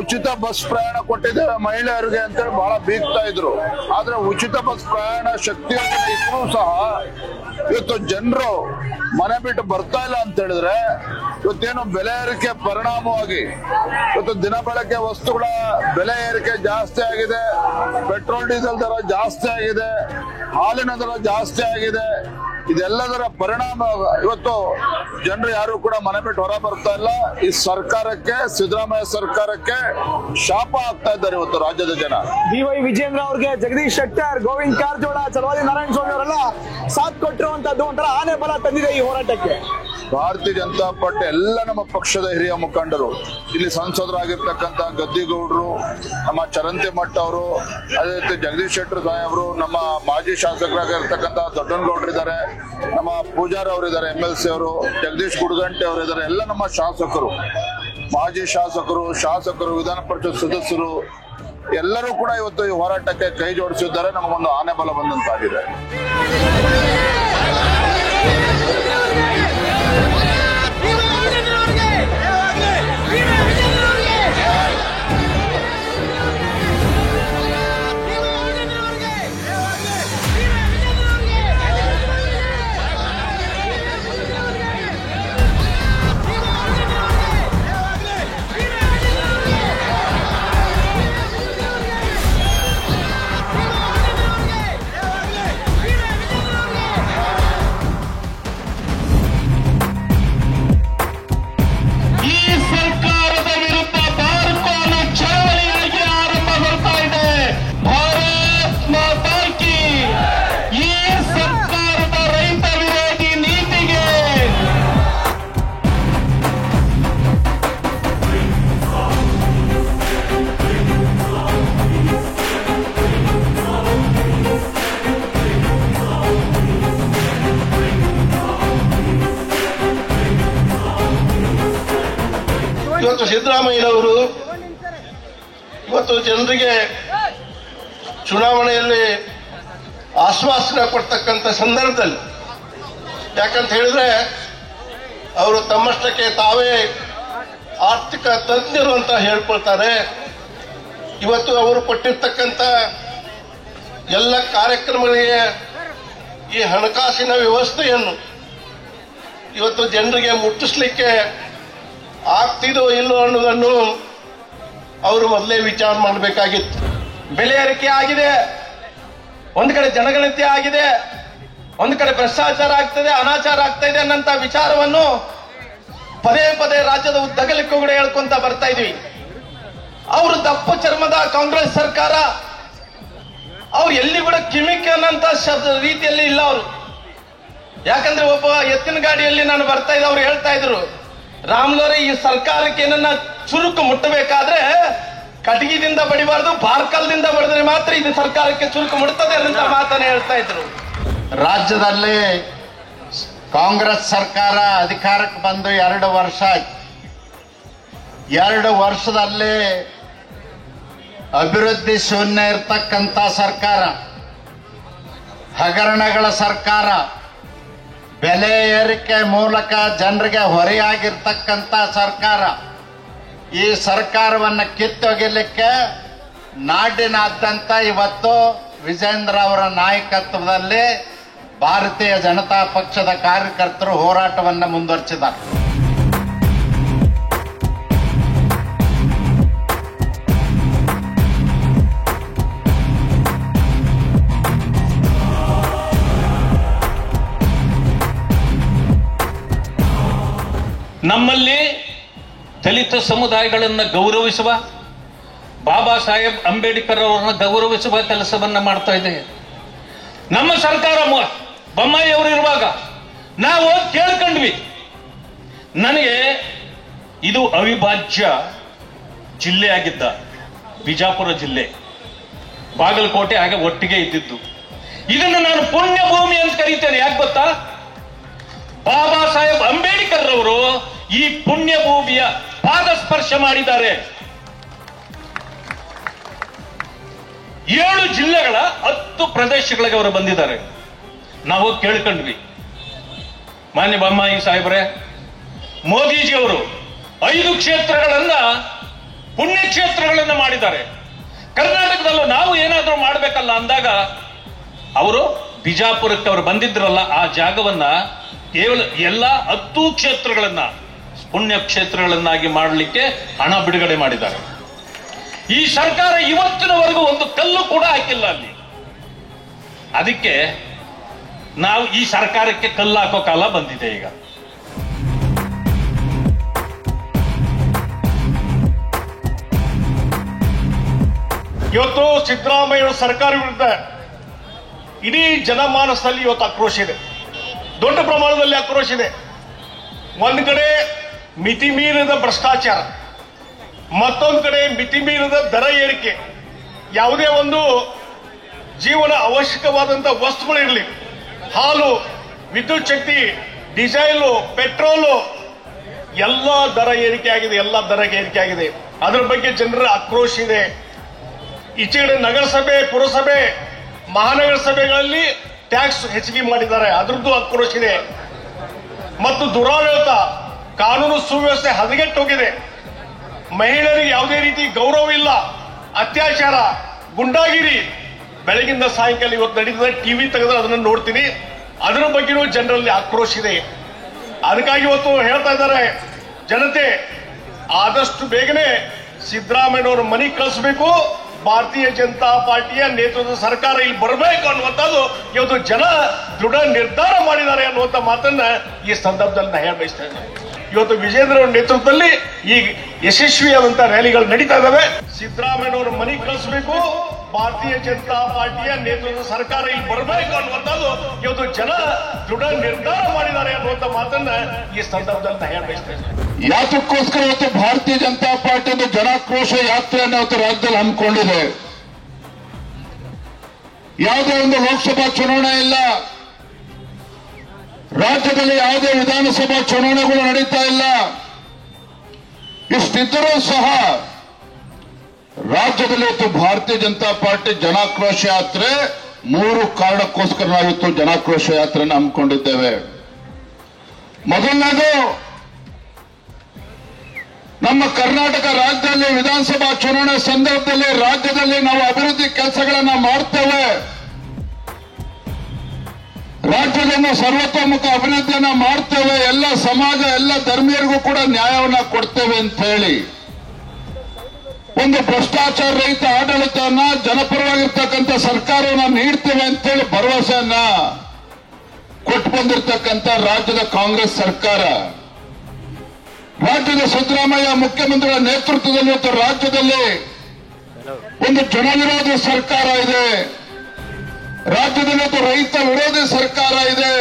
Speaker 2: ಉಚಿತ ಬಸ್ ಪ್ರಯಾಣ ಕೊಟ್ಟಿದ್ದೇವೆ ಮಹಿಳೆಯರಿಗೆ ಅಂತೇಳಿ ಬಹಳ ಬೀಗ್ತಾ ಇದ್ರು. ಆದ್ರೆ ಉಚಿತ ಬಸ್ ಪ್ರಯಾಣ ಶಕ್ತಿ ಇದ್ರೂ ಸಹ ಇವತ್ತು ಜನರು ಮನೆ ಬಿಟ್ಟು ಬರ್ತಾ ಇಲ್ಲ ಅಂತ ಹೇಳಿದ್ರೆ, ಇವತ್ತೇನು ಬೆಲೆ ಏರಿಕೆ ಪರಿಣಾಮವಾಗಿ ಇವತ್ತು ದಿನ ಬಳಕೆ ವಸ್ತುಗಳ ಬೆಲೆ ಏರಿಕೆ ಜಾಸ್ತಿ ಆಗಿದೆ, ಪೆಟ್ರೋಲ್ ಡೀಸೆಲ್ ದರ ಜಾಸ್ತಿ ಆಗಿದೆ, ಹಾಲಿನ ದರ ಜಾಸ್ತಿ ಆಗಿದೆ. ಇದೆಲ್ಲದರ ಪರಿಣಾಮ ಇವತ್ತು ಜನರು ಯಾರು ಕೂಡ ಮನೆ ಬಿಟ್ಟು ಹೊರ ಬರ್ತಾ ಇಲ್ಲ. ಈ ಸರ್ಕಾರಕ್ಕೆ, ಸಿದ್ದರಾಮಯ್ಯ ಸರ್ಕಾರಕ್ಕೆ ಶಾಪ ಆಗ್ತಾ ಇದ್ದಾರೆ ಇವತ್ತು ರಾಜ್ಯದ ಜನ.
Speaker 1: ಡಿ.ವೈ. ವಿಜೇಂದ್ರ ಅವ್ರಿಗೆ ಜಗದೀಶ್ ಶೆಟ್ಟರ್, ಗೋವಿಂದ ಕಾರಜೋಳ, ಚಲವಾದಿ ನಾರಾಯಣ ಸ್ವಾಮಿ ಅವರೆಲ್ಲ ಸಾಥ್ ಕೊಟ್ಟಿರುವಂತದ್ದು ಒಂಥರ ಆನೆ ಬಲ ತಂದಿದೆ ಈ ಹೋರಾಟಕ್ಕೆ.
Speaker 2: ಭಾರತೀಯ ಜನತಾ ಪಾರ್ಟಿ ಎಲ್ಲ ನಮ್ಮ ಪಕ್ಷದ ಹಿರಿಯ ಮುಖಂಡರು, ಇಲ್ಲಿ ಸಂಸದರಾಗಿರ್ತಕ್ಕಂಥ ಗದ್ದಿಗೌಡರು, ನಮ್ಮ ಚರಂತಿಮಠ ಅವರು, ಅದೇ ರೀತಿ ಜಗದೀಶ್ ಶೆಟ್ಟರ್ ಸಾಹೇಬರು, ನಮ್ಮ ಮಾಜಿ ಶಾಸಕರಾಗಿರ್ತಕ್ಕಂಥ ದೊಡ್ಡನಗೌಡರಿದ್ದಾರೆ, ನಮ್ಮ ಪೂಜಾರಿ ಅವರಿದ್ದಾರೆ, MLC ಅವರು, ಜಗದೀಶ್ ಗುಡಗಂಟೆ ಅವರಿದ್ದಾರೆ, ಎಲ್ಲ ನಮ್ಮ ಶಾಸಕರು, ಮಾಜಿ ಶಾಸಕರು, ವಿಧಾನ ಪರಿಷತ್ ಸದಸ್ಯರು ಎಲ್ಲರೂ ಕೂಡ ಇವತ್ತು ಈ ಹೋರಾಟಕ್ಕೆ ಕೈ ಜೋಡಿಸಿದ್ದಾರೆ. ನಮಗೊಂದು ಆನೆ ಬಲ ಬಂದಂತಾಗಿದೆ.
Speaker 3: ಇವತ್ತು ಸಿದ್ದರಾಮಯ್ಯನವರು ಇವತ್ತು ಜನರಿಗೆ ಚುನಾವಣೆಯಲ್ಲಿ ಆಶ್ವಾಸನೆ ಕೊಡ್ತಕ್ಕಂಥ ಸಂದರ್ಭದಲ್ಲಿ, ಯಾಕಂತ ಹೇಳಿದ್ರೆ ಅವರು ತಮ್ಮಷ್ಟಕ್ಕೆ ತಾವೇ ಆರ್ಥಿಕ ತಜ್ಞರು ಅಂತ ಹೇಳ್ಕೊಳ್ತಾರೆ. ಇವತ್ತು ಅವರು ಕೊಟ್ಟಿರ್ತಕ್ಕಂಥ ಎಲ್ಲ ಕಾರ್ಯಕ್ರಮಗಳಿಗೆ ಈ ಹಣಕಾಸಿನ ವ್ಯವಸ್ಥೆಯನ್ನು ಇವತ್ತು ಜನರಿಗೆ ಮುಟ್ಟಿಸ್ಲಿಕ್ಕೆ ಆಗ್ತಿದೋ ಇಲ್ಲೋ ಅನ್ನೋದನ್ನು ಅವರು ಮೊದಲೇ ವಿಚಾರ ಮಾಡಬೇಕಾಗಿತ್ತು.
Speaker 4: ಬೆಲೆ ಏರಿಕೆ ಆಗಿದೆ, ಒಂದು ಕಡೆ ಜನಗಣತಿ ಆಗಿದೆ, ಒಂದು ಕಡೆ ಭ್ರಷ್ಟಾಚಾರ ಆಗ್ತದೆ, ಅನಾಚಾರ ಆಗ್ತಾ ಇದೆ ಅನ್ನಂತ ವಿಚಾರವನ್ನು ಪದೇ ಪದೇ ರಾಜ್ಯದ ಉದ್ದಗಲಕ್ಕೂ ಕೂಡ ಹೇಳ್ಕೊಂತ ಬರ್ತಾ ಇದ್ವಿ. ಅವರು ದಪ್ಪು ಚರ್ಮದ ಕಾಂಗ್ರೆಸ್ ಸರ್ಕಾರ, ಅವ್ರು ಎಲ್ಲಿ ಕೂಡ ಕಿಮಿಕ್ ಅನ್ನಂತ ರೀತಿಯಲ್ಲಿ ಇಲ್ಲ ಅವರು. ಯಾಕಂದ್ರೆ ಒಬ್ಬ ಎತ್ತಿನ ಗಾಡಿಯಲ್ಲಿ ನಾನು ಬರ್ತಾ ಇದ್ದೆ, ಅವ್ರು ಹೇಳ್ತಾ ಇದ್ರು ರಾಮ್ಲೋರೆ ಈ ಸರ್ಕಾರಕ್ಕೆ ಏನನ್ನ ಚುರುಕು ಮುಟ್ಟಬೇಕಾದ್ರೆ ಕಟಗಿದಿಂದ ಬಡಿಬಾರ್ದು, ಬಾರ್ಕಲ್ದಿಂದ ಬಡಿದ್ರೆ ಮಾತ್ರ ಇದು ಸರ್ಕಾರಕ್ಕೆ ಚುರುಕು ಮುಟ್ತದೆ ಅಂತ ಮಾತನ್ನ ಹೇಳ್ತಾ ಇದ್ರು.
Speaker 5: ರಾಜ್ಯದಲ್ಲಿ ಕಾಂಗ್ರೆಸ್ ಸರ್ಕಾರ ಅಧಿಕಾರಕ್ಕೆ ಬಂದು 2 ವರ್ಷ ಆಯ್ತು. 2 ವರ್ಷದಲ್ಲಿ ಅಭಿವೃದ್ಧಿ ಶೂನ್ಯ ಇರ್ತಕ್ಕಂಥ ಸರ್ಕಾರ, ಹಗರಣಗಳ ಸರ್ಕಾರ, ಬೆಲೆ ಏರಿಕೆ ಮೂಲಕ ಜನರಿಗೆ ಹೊರೆಯಾಗಿರ್ತಕ್ಕಂಥ ಸರ್ಕಾರ. ಈ ಸರ್ಕಾರವನ್ನು ಕಿತ್ತೊಗೆಯಲಿಕ್ಕೆ ನಾಡಿನಾದ್ಯಂತ ಇವತ್ತು ವಿಜೇಂದ್ರ ಅವರ ನಾಯಕತ್ವದಲ್ಲಿ ಭಾರತೀಯ ಜನತಾ ಪಕ್ಷದ ಕಾರ್ಯಕರ್ತರು ಹೋರಾಟವನ್ನು ಮುಂದುವರಿಸಿದ್ದಾರೆ.
Speaker 6: ನಮ್ಮಲ್ಲಿ ದಲಿತ ಸಮುದಾಯಗಳನ್ನು ಗೌರವಿಸುವ, ಬಾಬಾ ಸಾಹೇಬ್ ಅಂಬೇಡ್ಕರ್ ಅವರನ್ನು ಗೌರವಿಸುವ ಕೆಲಸವನ್ನ ಮಾಡ್ತಾ ಇದೆ ನಮ್ಮ ಸರ್ಕಾರ. ಬೊಮ್ಮಾಯಿ ಅವರು ಇರುವಾಗ ನಾವು ಕೇಳ್ಕೊಂಡ್ವಿ, ನನಗೆ ಇದು ಅವಿಭಾಜ್ಯ ಜಿಲ್ಲೆ ಆಗಿದ್ದ ಬಿಜಾಪುರ ಜಿಲ್ಲೆ, ಬಾಗಲಕೋಟೆ ಹಾಗೆ ಒಟ್ಟಿಗೆ ಇದ್ದಿದ್ದು. ಇದನ್ನು ನಾನು ಪುಣ್ಯ ಭೂಮಿ ಅಂತ ಕರೀತೇನೆ. ಯಾಕೆ ಗೊತ್ತಾ? ಬಾಬಾ ಸಾಹೇಬ್ ಅಂಬೇಡ್ಕರ್ ಅವರು ಈ ಪುಣ್ಯ ಭೂಮಿಯ ಪಾದ ಸ್ಪರ್ಶ ಮಾಡಿದ್ದಾರೆ. 7 ಜಿಲ್ಲೆಗಳ 10 ಪ್ರದೇಶಗಳಿಗೆ ಅವರು ಬಂದಿದ್ದಾರೆ. ನಾವು ಕೇಳ್ಕೊಂಡ್ವಿ, ಮಾನ್ಯ ಬೊಮ್ಮಾಯಿ ಸಾಹೇಬ್ರೆ, ಮೋದಿಜಿ ಅವರು 5 ಕ್ಷೇತ್ರಗಳನ್ನ ಪುಣ್ಯ ಕ್ಷೇತ್ರಗಳನ್ನ ಮಾಡಿದ್ದಾರೆ. ಕರ್ನಾಟಕದಲ್ಲೂ ನಾವು ಏನಾದ್ರೂ ಮಾಡಬೇಕಲ್ಲ ಅಂದಾಗ ಅವರು ಬಿಜಾಪುರಕ್ಕೆ ಅವರು ಬಂದಿದ್ರಲ್ಲ, ಆ ಜಾಗವನ್ನ ಕೇವಲ ಎಲ್ಲ 10 ಕ್ಷೇತ್ರಗಳನ್ನ ಪುಣ್ಯ ಕ್ಷೇತ್ರಗಳನ್ನಾಗಿ ಮಾಡಲಿಕ್ಕೆ ಹಣ ಬಿಡುಗಡೆ ಮಾಡಿದ್ದಾರೆ. ಈ ಸರ್ಕಾರ ಇವತ್ತಿನವರೆಗೂ ಒಂದು ಕಲ್ಲು ಕೂಡ ಹಾಕಿಲ್ಲ ಅಲ್ಲಿ. ಅದಕ್ಕೆ ನಾವು ಈ ಸರ್ಕಾರಕ್ಕೆ ಕಲ್ಲು ಹಾಕೋ ಕಾಲ ಬಂದಿದೆ ಈಗ.
Speaker 3: ಇವತ್ತು ಸಿದ್ದರಾಮಯ್ಯ ಸರ್ಕಾರ ವಿರುದ್ಧ ಇಡೀ ಜನಮಾನಸದಲ್ಲಿ ಇವತ್ತು ಆಕ್ರೋಶ ಇದೆ, ದೊಡ್ಡ ಪ್ರಮಾಣದಲ್ಲಿ ಆಕ್ರೋಶ ಇದೆ. ಒಂದ್ ಕಡೆ ಮಿತಿ ಮೀರಿದ ಭ್ರಷ್ಟಾಚಾರ, ಮತ್ತೊಂದು ಕಡೆ ಮಿತಿ ಮೀರಿದ ದರ ಏರಿಕೆ. ಯಾವುದೇ ಒಂದು ಜೀವನ ಅವಶ್ಯಕವಾದಂತಹ ವಸ್ತುಗಳಿರಲಿ, ಹಾಲು, ವಿದ್ಯುತ್ ಶಕ್ತಿ, ಡೀಸೆಲು, ಪೆಟ್ರೋಲು, ಎಲ್ಲ ದರ ಏರಿಕೆ ಆಗಿದೆ, ಎಲ್ಲ ದರ ಏರಿಕೆ ಆಗಿದೆ. ಅದರ ಬಗ್ಗೆ ಜನರ ಆಕ್ರೋಶ ಇದೆ. ಈಚೆಗಡೆ ನಗರಸಭೆ, ಪುರಸಭೆ, ಮಹಾನಗರ ಸಭೆಗಳಲ್ಲಿ ಟ್ಯಾಕ್ಸ್ ಹೆಚ್ಚಿಗೆ ಮಾಡಿದ್ದಾರೆ, ಅದರದ್ದು ಆಕ್ರೋಶ ಇದೆ. ಮತ್ತು ದುರಾಡಳಿತ, ಕಾನೂನು ಸುವ್ಯವಸ್ಥೆ ಹದಗೆಟ್ಟು ಹೋಗಿದೆ. ಮಹಿಳೆಯರಿಗೆ ಯಾವುದೇ ರೀತಿ ಗೌರವ ಇಲ್ಲ, ಅತ್ಯಾಚಾರ, ಗುಂಡಾಗಿರಿ ಬೆಳಗಿಂದ ಸಾಯಂಕಾಲ ಇವತ್ತು ನಡೀತದೆ. ಟಿವಿ ತೆಗೆದ್ರೆ ಅದನ್ನು ನೋಡ್ತೀನಿ. ಅದರ ಬಗ್ಗೆನೂ ಜನರಲ್ಲಿ ಆಕ್ರೋಶ ಇದೆ. ಅದಕ್ಕಾಗಿ ಇವತ್ತು ಹೇಳ್ತಾ ಇದ್ದಾರೆ ಜನತೆ, ಆದಷ್ಟು ಬೇಗನೆ ಸಿದ್ದರಾಮಯ್ಯನವರು ಮನೆಗೆ ಕಳಿಸಬೇಕು, ಭಾರತೀಯ ಜನತಾ ಪಾರ್ಟಿಯ ನೇತೃತ್ವದ ಸರ್ಕಾರ ಇಲ್ಲಿ ಬರಬೇಕು ಅನ್ನುವಂಥದ್ದು ಇವತ್ತು ಜನ ದೃಢ ನಿರ್ಧಾರ ಮಾಡಿದ್ದಾರೆ ಅನ್ನುವಂಥ ಮಾತನ್ನ ಈ ಸಂದರ್ಭದಲ್ಲಿ ನಾನು ಹೇಳ ಬಯಸ್ತಾ ಇದ್ದೇನೆ. ಇವತ್ತು ವಿಜೇಂದ್ರ ಅವರ ನೇತೃತ್ವದಲ್ಲಿ ಈಗ ಯಶಸ್ವಿಯಾದಂತಹ ರ್ಯಾಲಿಗಳು ನಡೀತಾ ಇದ್ದಾವೆ. ಸಿದ್ದರಾಮಯ್ಯನವರು ಮನೆಗೆ ಕಳಿಸಬೇಕು, ಭಾರತೀಯ ಜನತಾ ಪಾರ್ಟಿಯ ನೇತೃತ್ವದ ಸರ್ಕಾರ ಇಲ್ಲಿ ಬರಬೇಕು ಅನ್ನುವಂಥದ್ದು ಇವತ್ತು ಜನ ದೃಢ ನಿರ್ಧಾರ ಮಾಡಿದ್ದಾರೆ ಅನ್ನುವಂಥ ಮಾತನ್ನ ಈ ಸಂದರ್ಭದಲ್ಲಿ ನಾನು ಹೇಳ ಬಯಸ್ತಾ ಇದ್ದೇನೆ.
Speaker 2: ಯಾತಕ್ಕೋಸ್ಕರ ಇವತ್ತು ಭಾರತೀಯ ಜನತಾ ಪಾರ್ಟಿ ಒಂದು ಜನಾಕ್ರೋಶ ಯಾತ್ರೆಯನ್ನು ಇವತ್ತು ರಾಜ್ಯದಲ್ಲಿ ಹಮ್ಮಿಕೊಂಡಿದೆ. ಯಾವುದೇ ಒಂದು ಲೋಕಸಭಾ ಚುನಾವಣೆ ಇಲ್ಲ, ರಾಜ್ಯದಲ್ಲಿ ಯಾವುದೇ ವಿಧಾನಸಭಾ ಚುನಾವಣೆಗಳು ನಡೀತಾ ಇಲ್ಲ. ಇಷ್ಟಿದ್ದರೂ ಸಹ ರಾಜ್ಯದಲ್ಲಿ ಇವತ್ತು ಭಾರತೀಯ ಜನತಾ ಪಾರ್ಟಿ ಜನಾಕ್ರೋಶ ಯಾತ್ರೆ 3 ಕಾರಣಕ್ಕೋಸ್ಕರ ನಾವಿತ್ತು ಜನಾಕ್ರೋಶ ಯಾತ್ರೆಯನ್ನು ಹಮ್ಮಿಕೊಂಡಿದ್ದೇವೆ. ಮೊದಲನೇದು, ನಮ್ಮ ಕರ್ನಾಟಕ ರಾಜ್ಯದಲ್ಲಿ ವಿಧಾನಸಭಾ ಚುನಾವಣೆ ಸಂದರ್ಭದಲ್ಲಿ ರಾಜ್ಯದಲ್ಲಿ ನಾವು ಅಭಿವೃದ್ಧಿ ಕೆಲಸಗಳನ್ನ ಮಾಡ್ತೇವೆ, ರಾಜ್ಯದಿಂದ ಸರ್ವತೋಮುಖ ಅಭಿವೃದ್ಧಿಯನ್ನ ಮಾಡ್ತೇವೆ, ಎಲ್ಲ ಸಮಾಜ, ಎಲ್ಲ ಧರ್ಮೀಯರಿಗೂ ಕೂಡ ನ್ಯಾಯವನ್ನ ಕೊಡ್ತೇವೆ ಅಂತ ಹೇಳಿ ಒಂದು ಭ್ರಷ್ಟಾಚಾರ ರಹಿತ ಆಡಳಿತವನ್ನ, ಜನಪರವಾಗಿರ್ತಕ್ಕಂಥ ಸರ್ಕಾರವನ್ನ ನೀಡ್ತೇವೆ ಅಂತೇಳಿ ಭರವಸೆಯನ್ನ ಕೊಟ್ಟು ಬಂದಿರತಕ್ಕಂಥ ರಾಜ್ಯದ ಕಾಂಗ್ರೆಸ್ ಸರ್ಕಾರ, ರಾಜ್ಯದ ಸಿದ್ದರಾಮಯ್ಯ ಮುಖ್ಯಮಂತ್ರಿಗಳ ನೇತೃತ್ವದಲ್ಲಿ ಇವತ್ತು ರಾಜ್ಯದಲ್ಲಿ ಒಂದು ಜನವಿರೋಧಿ ಸರ್ಕಾರ ಇದೆ, ರಾಜ್ಯದಲ್ಲಿ ಇವತ್ತು ರೈತ ವಿರೋಧಿ ಸರ್ಕಾರ ಇದೆ,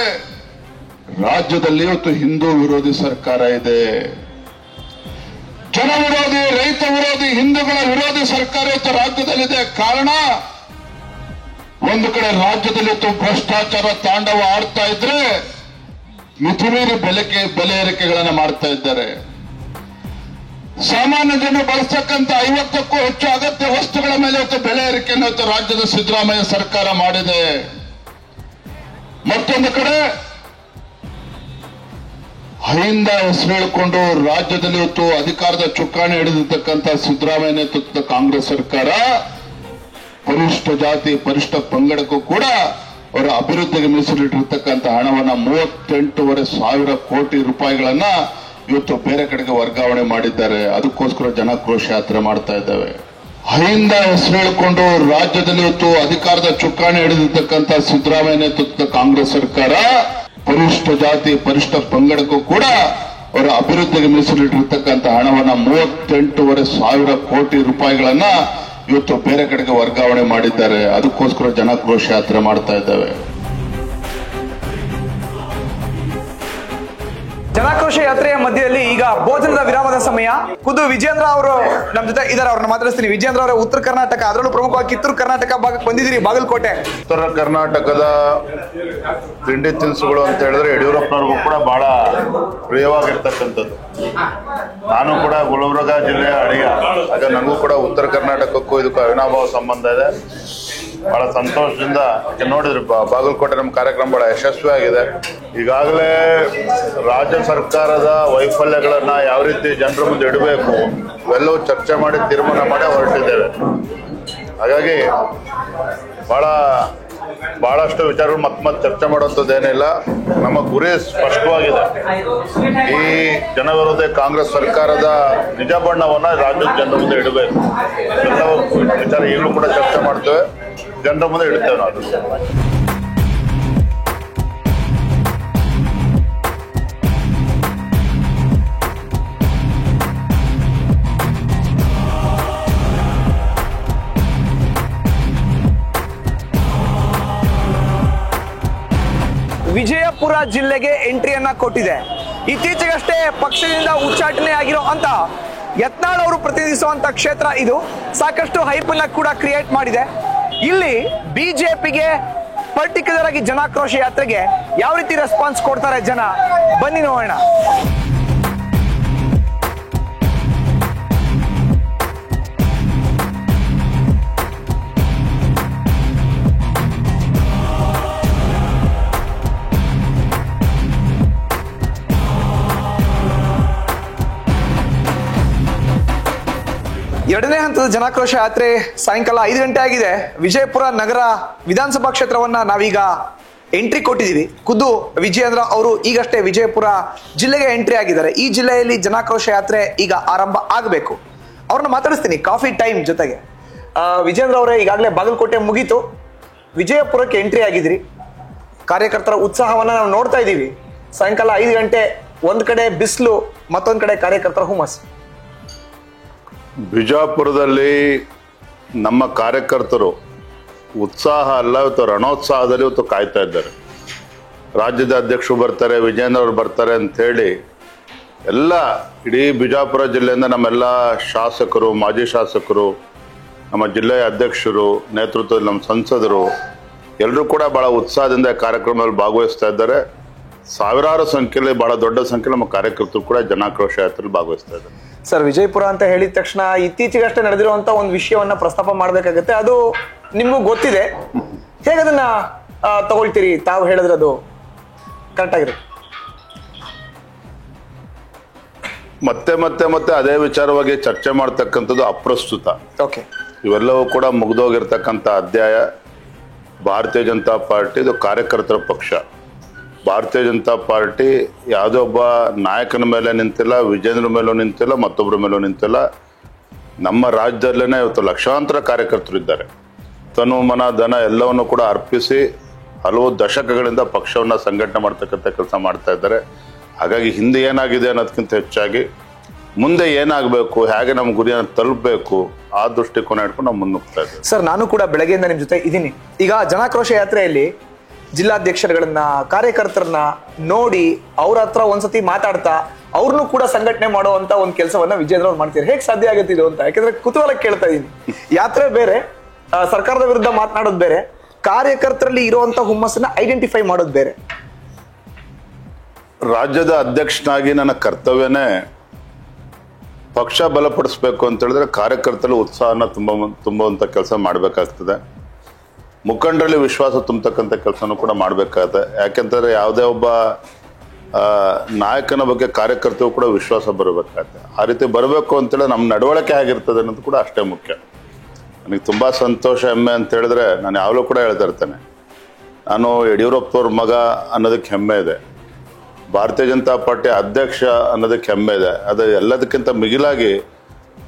Speaker 2: ರಾಜ್ಯದಲ್ಲಿ ಇವತ್ತು ಹಿಂದೂ ವಿರೋಧಿ ಸರ್ಕಾರ ಇದೆ.
Speaker 7: ಜನ ವಿರೋಧಿ, ರೈತ ವಿರೋಧಿ, ಹಿಂದೂಗಳ ವಿರೋಧಿ ಸರ್ಕಾರ ಇವತ್ತು ರಾಜ್ಯದಲ್ಲಿದೆ. ಕಾರಣ ಒಂದು ಕಡೆ ರಾಜ್ಯದಲ್ಲಿ ಭ್ರಷ್ಟಾಚಾರ ತಾಂಡವ ಆಡ್ತಾ ಇದ್ರೆ ಮಿತಿಮೀರಿ ಬೆಲೆ ಏರಿಕೆಗಳನ್ನು ಮಾಡ್ತಾ ಇದ್ದಾರೆ. ಸಾಮಾನ್ಯ ಜನ ಬಳಸತಕ್ಕಂಥ 50ಕ್ಕೂ ಹೆಚ್ಚು ಅಗತ್ಯ ವಸ್ತುಗಳ ಮೇಲೆ ಇವತ್ತು ಬೆಲೆ ಏರಿಕೆಯನ್ನು ಇವತ್ತು ರಾಜ್ಯದ ಸಿದ್ದರಾಮಯ್ಯ ಸರ್ಕಾರ ಮಾಡಿದೆ. ಮತ್ತೊಂದು ಕಡೆ ಹೈಂದ ಹೆಸರು ಹೇಳಿಕೊಂಡು ರಾಜ್ಯದಲ್ಲಿ ಇವತ್ತು ಅಧಿಕಾರದ ಚುಕ್ಕಾಣಿ ಹಿಡಿದಿರ್ತಕ್ಕಂಥ ಸಿದ್ದರಾಮಯ್ಯ ನೇತೃತ್ವದ ಕಾಂಗ್ರೆಸ್ ಸರ್ಕಾರ ಪರಿಷ್ಠ ಜಾತಿ ಪರಿಷ್ಠ ಪಂಗಡಕ್ಕೂ ಕೂಡ ಅವರ ಅಭಿವೃದ್ಧಿಗೆ ಮೀಸಲಿಟ್ಟಿರ್ತಕ್ಕಂಥ ಹಣವನ್ನ 38,500 ಕೋಟಿ ರೂಪಾಯಿಗಳನ್ನ ಇವತ್ತು ಬೇರೆ ಕಡೆಗೆ ವರ್ಗಾವಣೆ ಮಾಡಿದ್ದಾರೆ. ಅದಕ್ಕೋಸ್ಕರ ಜನಾಕ್ರೋಶ ಯಾತ್ರೆ ಮಾಡ್ತಾ ಇದ್ದೇವೆ. ಹೈಂದ ಹೆಸರು ಹೇಳಿಕೊಂಡು ರಾಜ್ಯದಲ್ಲಿ ಇವತ್ತು ಅಧಿಕಾರದ ಚುಕ್ಕಾಣಿ ಹಿಡಿದಿರ್ತಕ್ಕಂಥ ಸಿದ್ದರಾಮಯ್ಯ ನೇತೃತ್ವದ ಕಾಂಗ್ರೆಸ್ ಸರ್ಕಾರ ಪರಿಷ್ಠ ಜಾತಿ ಪರಿಷ್ಠ ಪಂಗಡಕ್ಕೂ ಕೂಡ ಅವರ ಅಭಿವೃದ್ಧಿಗೆ ಮೀಸಲಿಟ್ಟಿರ್ತಕ್ಕಂಥ ಹಣವನ್ನ 38,500 ಕೋಟಿ ರೂಪಾಯಿಗಳನ್ನ ಇವತ್ತು ಬೇರೆ ಕಡೆಗೆ ವರ್ಗಾವಣೆ ಮಾಡಿದ್ದಾರೆ. ಅದಕ್ಕೋಸ್ಕರ ಜನಾಕ್ರೋಶ ಯಾತ್ರೆ ಮಾಡ್ತಾ ಇದ್ದೇವೆ.
Speaker 1: ಜನಾಕ್ರೋಶ ಯಾತ್ರೆಯ ಮಧ್ಯದಲ್ಲಿ ಈಗ ಭೋಜನದ ವಿರಾಮದ ಸಮಯ. ಖುದ್ದು ವಿಜೇಂದ್ರ ಅವರು ನಮ್ಮ ಜೊತೆ ಇದ್ದಾರೆ, ಅವ್ರನ್ನ ಮಾತಾಡಿಸ್ತೀನಿ. ವಿಜೇಂದ್ರ ಅವರ ಉತ್ತರ ಕರ್ನಾಟಕ, ಅದರಲ್ಲೂ ಪ್ರಮುಖವಾಗಿ ಕಿತ್ತೂರು ಕರ್ನಾಟಕ ಭಾಗಕ್ಕೆ ಬಂದಿದ್ದೀರಿ, ಬಾಗಲಕೋಟೆ.
Speaker 2: ಉತ್ತರ ಕರ್ನಾಟಕದ ತಿಂಡಿ ತಿನಿಸುಗಳು ಅಂತ ಹೇಳಿದ್ರೆ ಯಡಿಯೂರಪ್ಪನವ್ರಿಗೂ ಕೂಡ ಬಹಳ ಪ್ರಿಯವಾಗಿರ್ತಕ್ಕಂಥದ್ದು. ನಾನು ಕೂಡ ಗುಲ್ಬರ್ಗ ಜಿಲ್ಲೆಯ ಅಳಿಯ, ಆಗ ನನಗೂ ಕೂಡ ಉತ್ತರ ಕರ್ನಾಟಕಕ್ಕೂ ಇದಕ್ಕೂ ಅವಿನಾಭಾವ ಸಂಬಂಧ ಇದೆ. ಬಹಳ ಸಂತೋಷದಿಂದ ನೋಡಿದ್ರಿ, ಬಾಗಲಕೋಟೆ ನಮ್ಮ ಕಾರ್ಯಕ್ರಮ ಬಹಳ ಯಶಸ್ವಿಯಾಗಿದೆ. ಈಗಾಗಲೇ ರಾಜ್ಯ ಸರ್ಕಾರದ ವೈಫಲ್ಯಗಳನ್ನ ಯಾವ ರೀತಿ ಜನರ ಮುಂದೆ ಇಡಬೇಕು ಇವೆಲ್ಲವೂ ಚರ್ಚೆ ಮಾಡಿ ತೀರ್ಮಾನ ಮಾಡಿ ಹೊರಟಿದ್ದೇವೆ. ಹಾಗಾಗಿ ಬಹಳಷ್ಟು ವಿಚಾರಗಳು ಮತ್ತೆ ಚರ್ಚೆ ಮಾಡುವಂಥದ್ದೇನಿಲ್ಲ. ನಮ್ಮ ಗುರಿ ಸ್ಪಷ್ಟವಾಗಿದೆ. ಈ ಜನವಿರೋಧಿ ಕಾಂಗ್ರೆಸ್ ಸರ್ಕಾರದ ನಿಜ ಬಣ್ಣವನ್ನ ರಾಜ್ಯದ ಜನರ ಮುಂದೆ ಇಡಬೇಕು. ಎಲ್ಲವೂ ವಿಚಾರ ಈಗಲೂ ಕೂಡ ಚರ್ಚೆ ಮಾಡ್ತೇವೆ, ಜನರ ಮುಂದೆ ಇಡ್ತೇವೆ ನಾವು.
Speaker 1: ವಿಜಯಪುರ ಜಿಲ್ಲೆಗೆ ಎಂಟ್ರಿಯನ್ನ ಕೊಟ್ಟಿದೆ. ಇತ್ತೀಚೆಗಷ್ಟೇ ಪಕ್ಷದಿಂದ ಉಚ್ಚಾಟನೆ ಆಗಿರೋ ಅಂತ ಯತ್ನಾಳ್ ಅವರು ಪ್ರತಿನಿಧಿಸುವಂತ ಕ್ಷೇತ್ರ ಇದು. ಸಾಕಷ್ಟು ಹೈಪನ್ನ ಕೂಡ ಕ್ರಿಯೇಟ್ ಮಾಡಿದೆ. ಇಲ್ಲಿ ಬಿಜೆಪಿಗೆ ಪರ್ಟಿಕ್ಯುಲರ್ ಆಗಿ ಜನಾಕ್ರೋಶ ಯಾತ್ರೆಗೆ ಯಾವ ರೀತಿ ರೆಸ್ಪಾನ್ಸ್ ಕೊಡ್ತಾರೆ ಜನ, ಬನ್ನಿ ನೋಡೋಣ. ಎರಡನೇ ಹಂತದ ಜನಾಕ್ರೋಶ ಯಾತ್ರೆ ಸಾಯಂಕಾಲ 5 ಗಂಟೆ ಆಗಿದೆ. ವಿಜಯಪುರ ನಗರ ವಿಧಾನಸಭಾ ಕ್ಷೇತ್ರವನ್ನ ನಾವೀಗ ಎಂಟ್ರಿ ಕೊಟ್ಟಿದ್ದೀವಿ. ಖುದ್ದು ವಿಜಯೇಂದ್ರ ಅವರು ಈಗಷ್ಟೇ ವಿಜಯಪುರ ಜಿಲ್ಲೆಗೆ ಎಂಟ್ರಿ ಆಗಿದ್ದಾರೆ. ಈ ಜಿಲ್ಲೆಯಲ್ಲಿ ಜನಾಕ್ರೋಶ ಯಾತ್ರೆ ಈಗ ಆರಂಭ ಆಗಬೇಕು. ಅವ್ರನ್ನ ಮಾತಾಡಿಸ್ತೀನಿ ಕಾಫಿ ಟೈಮ್ ಜೊತೆಗೆ. ವಿಜೇಂದ್ರ ಅವರೇ, ಈಗಾಗಲೇ ಬಾಗಲಕೋಟೆ ಮುಗೀತು, ವಿಜಯಪುರಕ್ಕೆ ಎಂಟ್ರಿ ಆಗಿದ್ರಿ. ಕಾರ್ಯಕರ್ತರ ಉತ್ಸಾಹವನ್ನ ನಾವು ನೋಡ್ತಾ ಇದ್ದೀವಿ. ಸಾಯಂಕಾಲ 5 ಗಂಟೆ, ಒಂದ್ ಕಡೆ ಬಿಸಿಲು, ಮತ್ತೊಂದ್ ಕಡೆ ಕಾರ್ಯಕರ್ತರ ಹುಮ್ಮಸ್.
Speaker 2: ಬಿಜಾಪುರದಲ್ಲಿ ನಮ್ಮ ಕಾರ್ಯಕರ್ತರು ಉತ್ಸಾಹ ಅಲ್ಲ, ಇವತ್ತು ರಣೋತ್ಸಾಹದಲ್ಲಿ ಇವತ್ತು ಕಾಯ್ತಾ ಇದ್ದಾರೆ. ರಾಜ್ಯದ ಅಧ್ಯಕ್ಷರು ಬರ್ತಾರೆ, ವಿಜೇಂದ್ರ ಅವರು ಬರ್ತಾರೆ ಅಂಥೇಳಿ ಎಲ್ಲ ಇಡೀ ಬಿಜಾಪುರ ಜಿಲ್ಲೆಯಿಂದ ನಮ್ಮೆಲ್ಲ ಶಾಸಕರು, ಮಾಜಿ ಶಾಸಕರು, ನಮ್ಮ ಜಿಲ್ಲೆಯ ಅಧ್ಯಕ್ಷರು, ನೇತೃತ್ವದಲ್ಲಿ ನಮ್ಮ ಸಂಸದರು ಎಲ್ಲರೂ ಕೂಡ ಬಹಳ ಉತ್ಸಾಹದಿಂದ ಕಾರ್ಯಕ್ರಮದಲ್ಲಿ ಭಾಗವಹಿಸ್ತಾ ಇದ್ದಾರೆ. ಸಾವಿರಾರು ಸಂಖ್ಯೆಯಲ್ಲಿ, ಬಹಳ ದೊಡ್ಡ ಸಂಖ್ಯೆಯಲ್ಲಿ ನಮ್ಮ ಕಾರ್ಯಕರ್ತರು ಕೂಡ ಜನಾಕ್ರೋಶ ಯಾತ್ರೆಯಲ್ಲಿ ಭಾಗವಹಿಸ್ತಾ ಇದ್ದಾರೆ.
Speaker 1: ಸರ್, ವಿಜಯಪುರ ಅಂತ ಹೇಳಿದ ತಕ್ಷಣ ಇತ್ತೀಚೆಗಷ್ಟೇ ನಡೆದಿರುವಂತ ಒಂದು ವಿಷಯವನ್ನ ಪ್ರಸ್ತಾಪ ಮಾಡ್ಬೇಕಾಗತ್ತೆ. ಅದು ನಿಮ್ಗೂ ಗೊತ್ತಿದೆ, ಹೇಗೆ ಅದನ್ನ ತಗೊಳ್ತೀರಿ? ತಾವು ಹೇಳಿದ್ರೆ ಅದು ಕರೆಕ್ಟ್ ಆಗಿರುತ್ತೆ.
Speaker 2: ಮತ್ತೆ ಮತ್ತೆ ಮತ್ತೆ ಅದೇ ವಿಚಾರವಾಗಿ ಚರ್ಚೆ ಮಾಡ್ತಕ್ಕಂಥದ್ದು ಅಪ್ರಸ್ತುತ.
Speaker 1: ಓಕೆ,
Speaker 2: ಇವೆಲ್ಲವೂ ಕೂಡ ಮುಗ್ದೋಗಿರ್ತಕ್ಕಂಥ ಅಧ್ಯಾಯ. ಭಾರತೀಯ ಜನತಾ ಪಾರ್ಟಿ ಇದು ಕಾರ್ಯಕರ್ತರ ಪಕ್ಷ. ಭಾರತೀಯ ಜನತಾ ಪಾರ್ಟಿ ಯಾವುದೋ ಒಬ್ಬ ನಾಯಕನ ಮೇಲೆ ನಿಂತಿಲ್ಲ, ವಿಜೇಂದ್ರ ಮೇಲೂ ನಿಂತಿಲ್ಲ, ಮತ್ತೊಬ್ಬರ ಮೇಲೂ ನಿಂತಿಲ್ಲ. ನಮ್ಮ ರಾಜ್ಯದಲ್ಲೇ ಇವತ್ತು ಲಕ್ಷಾಂತರ ಕಾರ್ಯಕರ್ತರು ಇದ್ದಾರೆ. ತನು ಮನ ಧನ ಎಲ್ಲವನ್ನು ಕೂಡ ಅರ್ಪಿಸಿ ಹಲವು ದಶಕಗಳಿಂದ ಪಕ್ಷವನ್ನು ಸಂಘಟನೆ ಮಾಡ್ತಕ್ಕಂಥ ಕೆಲಸ ಮಾಡ್ತಾ ಇದ್ದಾರೆ. ಹಾಗಾಗಿ ಹಿಂದೆ ಏನಾಗಿದೆ ಅನ್ನೋದಕ್ಕಿಂತ ಹೆಚ್ಚಾಗಿ ಮುಂದೆ ಏನಾಗಬೇಕು, ಹೇಗೆ ನಮ್ಮ ಗುರಿಯನ್ನು ತಲುಪಬೇಕು, ಆ ದೃಷ್ಟಿಕೋನ ಇಟ್ಕೊಂಡು ನಾವು ಮುನ್ನುಗ್ತಾ ಇದ್ದೀವಿ.
Speaker 1: ಸರ್, ನಾನು ಕೂಡ ಬೆಳಗ್ಗೆಯಿಂದ ನಿಮ್ಮ ಜೊತೆ ಇದ್ದೀನಿ. ಈಗ ಜನಾಕ್ರೋಶ ಯಾತ್ರೆಯಲ್ಲಿ ಜಿಲ್ಲಾಧ್ಯಕ್ಷರುಗಳನ್ನ, ಕಾರ್ಯಕರ್ತರನ್ನ ನೋಡಿ ಅವ್ರ ಹತ್ರ ಒಂದ್ಸತಿ ಮಾತಾಡ್ತಾ ಅವ್ರನ್ನು ಕೂಡ ಸಂಘಟನೆ ಮಾಡುವಂತ ಒಂದು ಕೆಲಸವನ್ನ ವಿಜೇಂದ್ರ ಅವ್ರು ಮಾಡ್ತಾರೆ. ಹೇಗೆ ಸಾಧ್ಯ ಆಗುತ್ತೆ ಇದು ಅಂತ? ಯಾಕಂದ್ರೆ ಕುತೂಹಲ ಕೇಳ್ತಾ ಇದೀನಿ. ಯಾತ್ರೆ ಬೇರೆ, ಸರ್ಕಾರದ ವಿರುದ್ಧ ಮಾತನಾಡೋದು ಬೇರೆ, ಕಾರ್ಯಕರ್ತರಲ್ಲಿ ಇರುವಂತ ಹುಮ್ಮಸ್ಸನ್ನ ಐಡೆಂಟಿಫೈ ಮಾಡೋದು ಬೇರೆ.
Speaker 2: ರಾಜ್ಯದ ಅಧ್ಯಕ್ಷನಾಗಿ ನನ್ನ ಕರ್ತವ್ಯನೇ ಪಕ್ಷ ಬಲಪಡಿಸ್ಬೇಕು ಅಂತ ಹೇಳಿದ್ರೆ ಕಾರ್ಯಕರ್ತರಲ್ಲಿ ಉತ್ಸಾಹನ ತುಂಬುವಂತ ಕೆಲಸ ಮಾಡಬೇಕಾಗ್ತದೆ. ಮುಖಂಡರಲ್ಲಿ ವಿಶ್ವಾಸ ತುಂಬತಕ್ಕಂಥ ಕೆಲಸನೂ ಕೂಡ ಮಾಡಬೇಕಾಗುತ್ತೆ. ಯಾಕೆಂತಂದ್ರೆ ಯಾವುದೇ ಒಬ್ಬ ನಾಯಕನ ಬಗ್ಗೆ ಕಾರ್ಯಕರ್ತರು ಕೂಡ ವಿಶ್ವಾಸ ಬರಬೇಕಾಗತ್ತೆ. ಆ ರೀತಿ ಬರಬೇಕು ಅಂತೇಳಿ ನಮ್ಮ ನಡವಳಿಕೆ ಆಗಿರ್ತದೆ ಅನ್ನೋದು ಕೂಡ ಅಷ್ಟೇ ಮುಖ್ಯ. ನನಗೆ ತುಂಬಾ ಸಂತೋಷ, ಹೆಮ್ಮೆ ಅಂತ ಹೇಳಿದ್ರೆ ನಾನು ಯಾವಾಗಲೂ ಕೂಡ ಹೇಳ್ತಾ ಇರ್ತೇನೆ, ನಾನು ಯಡಿಯೂರಪ್ಪವ್ರ ಮಗ ಅನ್ನೋದಕ್ಕೆ ಹೆಮ್ಮೆ ಇದೆ, ಭಾರತೀಯ ಜನತಾ ಪಾರ್ಟಿ ಅಧ್ಯಕ್ಷ ಅನ್ನೋದಕ್ಕೆ ಹೆಮ್ಮೆ ಇದೆ. ಅದು ಎಲ್ಲದಕ್ಕಿಂತ ಮಿಗಿಲಾಗಿ